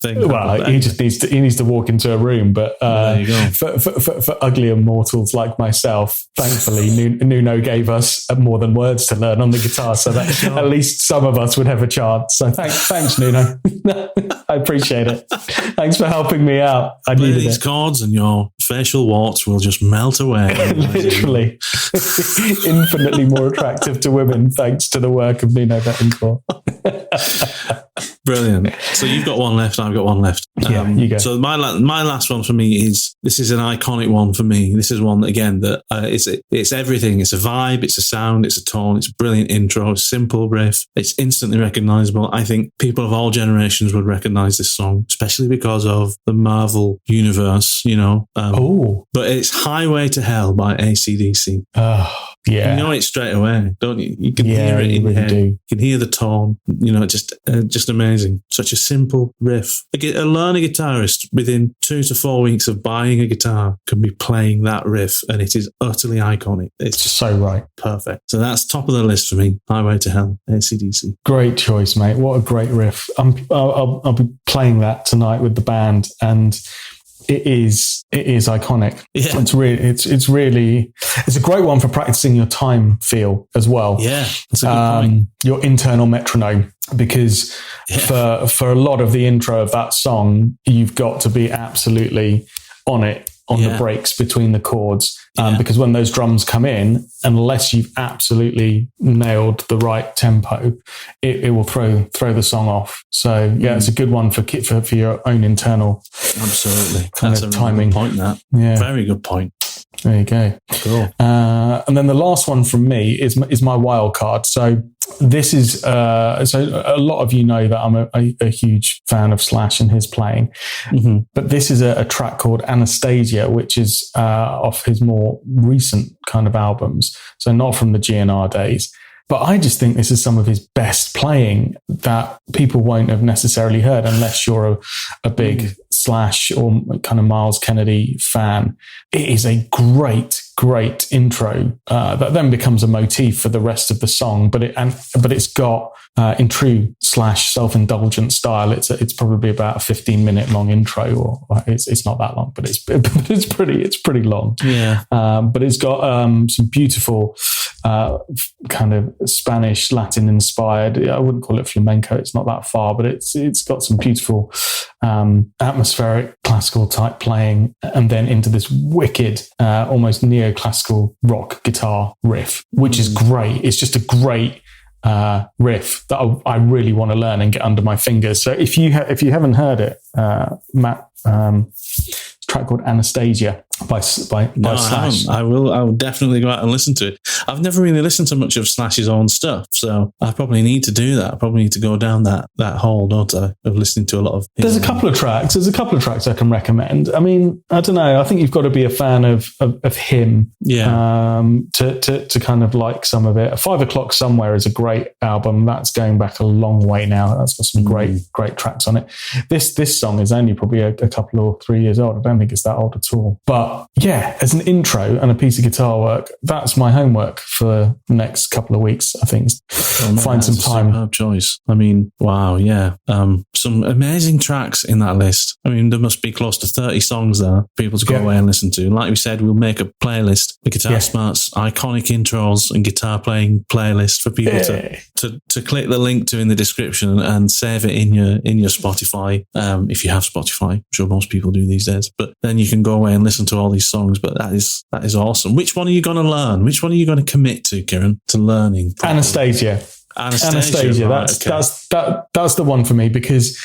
thing. Well, he just needs to walk into a room. But there you go. For uglier mortals like myself, thankfully, Nuno gave us More Than Words to learn on the guitar, so that at least some of us would have a chance. So thanks, Nuno. I appreciate it. Thanks for helping me out. I Play needed these chords, and your facial warts will just melt away. Literally, infinitely more attractive to women thanks to the work of Nuno Betancourt. Brilliant. So you've got one left, I've got one left. You go. So my last one for me is an iconic one for me. This is one, again, that it's everything. It's a vibe, it's a sound, it's a tone, it's a brilliant intro, simple riff. It's instantly recognizable. I think people of all generations would recognize this song, especially because of the Marvel universe, But it's Highway to Hell by AC/DC. Oh, yeah. You know it straight away, don't you? You can hear it in your head. You can hear the tone, just amazing. Such a simple riff. A learner guitarist within 2 to 4 weeks of buying a guitar can be playing that riff, and it is utterly iconic. It's just so right. Perfect. So that's top of the list for me. Highway to Hell, AC/DC. Great choice, mate. What a great riff. I'll be playing that tonight with the band, and it is iconic. Yeah. It's a great one for practicing your time feel as well. Yeah, that's a good point. Your internal metronome, because for a lot of the intro of that song, you've got to be absolutely on it, on the breaks between the chords. Because when those drums come in, unless you've absolutely nailed the right tempo, it will throw the song off. So it's a good one for your own internal absolutely kind That's of a timing really good point. Very good point. There you go. Cool. And then the last one from me is my wild card. So this is so a lot of you know that I'm a huge fan of Slash and his playing, but this is a track called Anastasia, which is off his more recent kind of albums. So not from the GNR days. But I just think this is some of his best playing that people won't have necessarily heard unless you're a big Slash or kind of Miles Kennedy fan. It is a great intro that then becomes a motif for the rest of the song. But it's got in true Slash self-indulgent style. It's probably about a 15-minute long intro, or it's not that long, but it's pretty long. Yeah. But it's got some beautiful kind of Spanish Latin inspired. I wouldn't call it flamenco. It's not that far, but it's got some beautiful atmospheric classical type playing, and then into this wicked almost neoclassical rock guitar riff, which is great. It's just a great riff that I really want to learn and get under my fingers. So if you haven't heard it, Matt, track called Anastasia by Slash. I will definitely go out and listen to it. I've never really listened to much of Slash's own stuff, so I probably need to do that. I probably need to go down that hole, don't I, of listening to a lot of There's a couple of tracks I can recommend. I mean, I don't know, I think you've got to be a fan of him to kind of like some of it. 5 O'Clock Somewhere is a great album. That's going back a long way now. That's got some great tracks on it. This song is only probably a couple or 3 years old. I don't think it's that old at all. But yeah, as an intro and a piece of guitar work, that's my homework for the next couple of weeks, I think. Find some time. Superb choice. I mean, wow, yeah. Some amazing tracks in that list. I mean, there must be close to 30 songs there for people to go away and listen to. Like we said, we'll make a playlist, the Guitar Smarts iconic intros and guitar playing playlist for people to click the link to in the description and save it in your Spotify. If you have Spotify, I'm sure most people do these days. But then you can go away and listen to all these songs. But that is awesome. Which one are you going to learn? Which one are you going to commit to, Kiran, to learning? Probably? Anastasia. Right, that's the one for me, because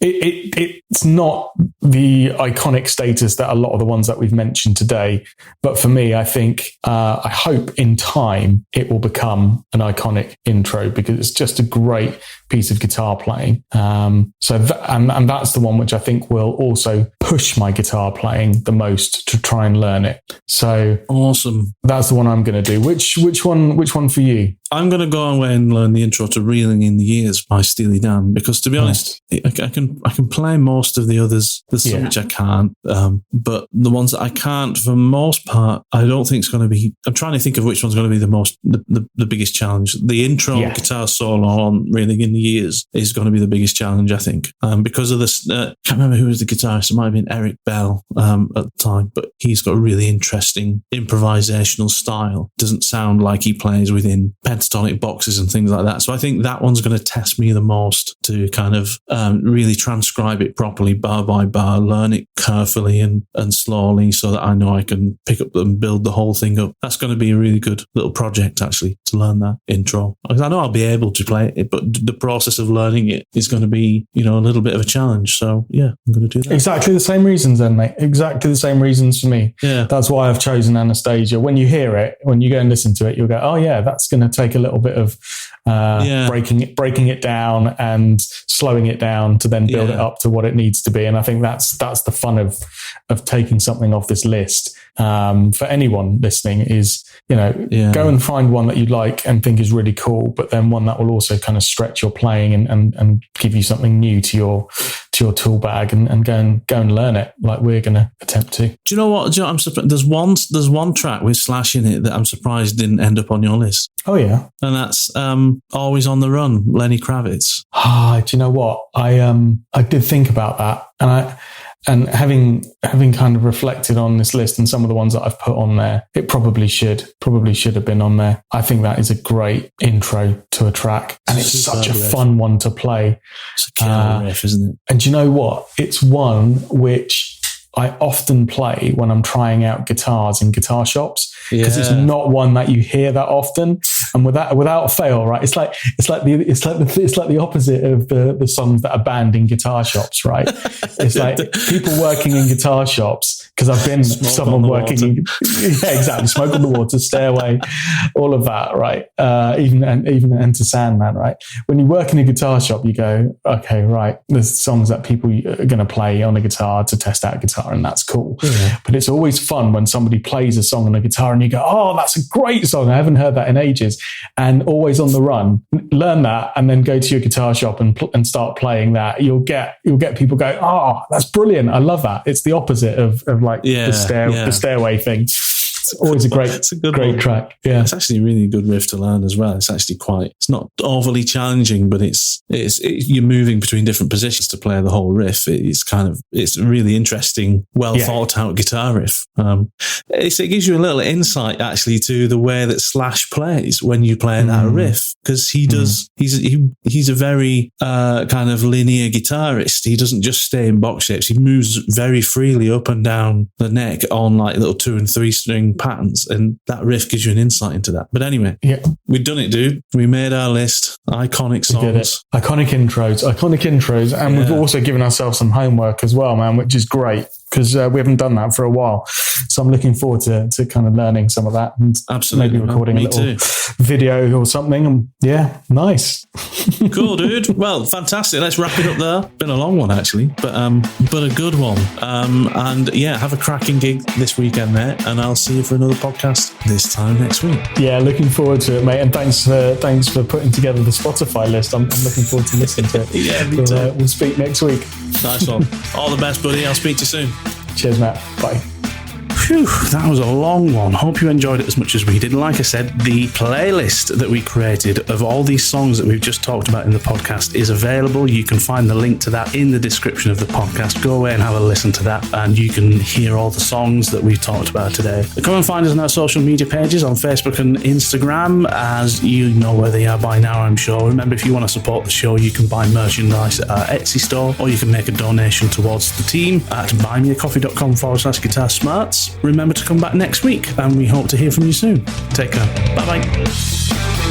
it's not the iconic status that a lot of the ones that we've mentioned today, but for me, I think I hope in time it will become an iconic intro, because it's just a great piece of guitar playing. And that's the one which I think will also push my guitar playing the most to try and learn it. So awesome. That's the one I'm going to do. Which one for you? I'm going to go away and learn the intro to Reeling in the Years by Steely Dan, because to be honest, I can play most of the others. There's some which I can't, but the ones that I can't, for the most part, I don't think it's going to be. I'm trying to think of which one's going to be the biggest challenge. The intro guitar solo on Reeling in the Years is going to be the biggest challenge, I think, because of this. I can't remember who was the guitarist. It might have been Eric Bell at the time, but he's got a really interesting improvisational style. Doesn't sound like he plays within pentatonic boxes and things like that. So I think that one's going to test me the most to kind of really transcribe it properly, bar by bar, learn it carefully and slowly, so that I know I can pick up and build the whole thing up. That's going to be a really good little project, actually, to learn that intro. I know I'll be able to play it, but the process of learning it is going to be, a little bit of a challenge. So yeah, I'm going to do that. Exactly the same reasons then, mate. Exactly the same reasons for me. Yeah. That's why I've chosen Anastasia. When you hear it, when you go and listen to it, you'll go, oh yeah, that's going to take a little bit of breaking it down and slowing it down to then build it up to what it needs to be. And I think that's the fun of taking something off this list. For anyone listening is, go and find one that you like and think is really cool, but then one that will also kind of stretch your playing and give you something new to your tool bag, and go and learn it like we're going to attempt to. Do you know what? I'm surprised. There's one track with Slash in it that I'm surprised didn't end up on your list. Oh yeah, and that's Always on the Run, Lenny Kravitz. Do you know what? I did think about that, and having kind of reflected on this list and some of the ones that I've put on there, it probably should have been on there. I think that is a great intro to a track, and it's such a fun one to play. It's a killer riff, isn't it? And do you know what? It's one which I often play when I'm trying out guitars in guitar shops, because it's not one that you hear that often. And without fail, right? It's like the opposite of the songs that are banned in guitar shops, right? It's like people working in guitar shops because I've been Smoke someone on the working. Yeah, exactly. Smoke on the water, Stairway, all of that, right? Even Enter Sandman, right? When you work in a guitar shop, you go, okay, right. There's songs that people are going to play on a guitar to test out guitar, and that's cool. Yeah. But it's always fun when somebody plays a song on a guitar, and you go, oh, that's a great song. I haven't heard that in ages. And always on the run, learn that, and then go to your guitar shop and start playing that. You'll get people go, oh, that's brilliant. I love that. It's the opposite of like the Stairway thing. It's always a great track. Yeah, it's actually a really good riff to learn as well. It's actually it's not overly challenging, but it's you're moving between different positions to play the whole riff. It's a really interesting, well thought out guitar riff. It gives you a little insight actually to the way that Slash plays when you play that riff, because he does. He's a very kind of linear guitarist. He doesn't just stay in box shapes. He moves very freely up and down the neck on like little 2 and 3 string patterns, and that riff gives you an insight into that. But anyway, we've done it, dude. We made our list. Iconic songs, iconic intros, and we've also given ourselves some homework as well, man, which is great, because we haven't done that for a while. So I'm looking forward to kind of learning some of that, and absolutely maybe recording a little video or something. And nice. Cool, dude. Well, fantastic. Let's wrap it up there. Been a long one actually, but a good one. And have a cracking gig this weekend, mate. And I'll see you for another podcast this time next week. Yeah, looking forward to it, mate. And thanks for putting together the Spotify list. I'm looking forward to listening to it. Me too. We'll speak next week. Nice one. All the best, buddy. I'll speak to you soon. Cheers, Matt. Bye. Phew, that was a long one. Hope you enjoyed it as much as we did. Like I said, the playlist that we created of all these songs that we've just talked about in the podcast is available. You can find the link to that in the description of the podcast. Go away and have a listen to that, and you can hear all the songs that we've talked about today. Come and find us on our social media pages on Facebook and Instagram, as you know where they are by now, I'm sure. Remember, if you want to support the show, you can buy merchandise at our Etsy store, or you can make a donation towards the team at buymeacoffee.com/guitarsmarts. Remember to come back next week, and we hope to hear from you soon. Take care. Bye-bye.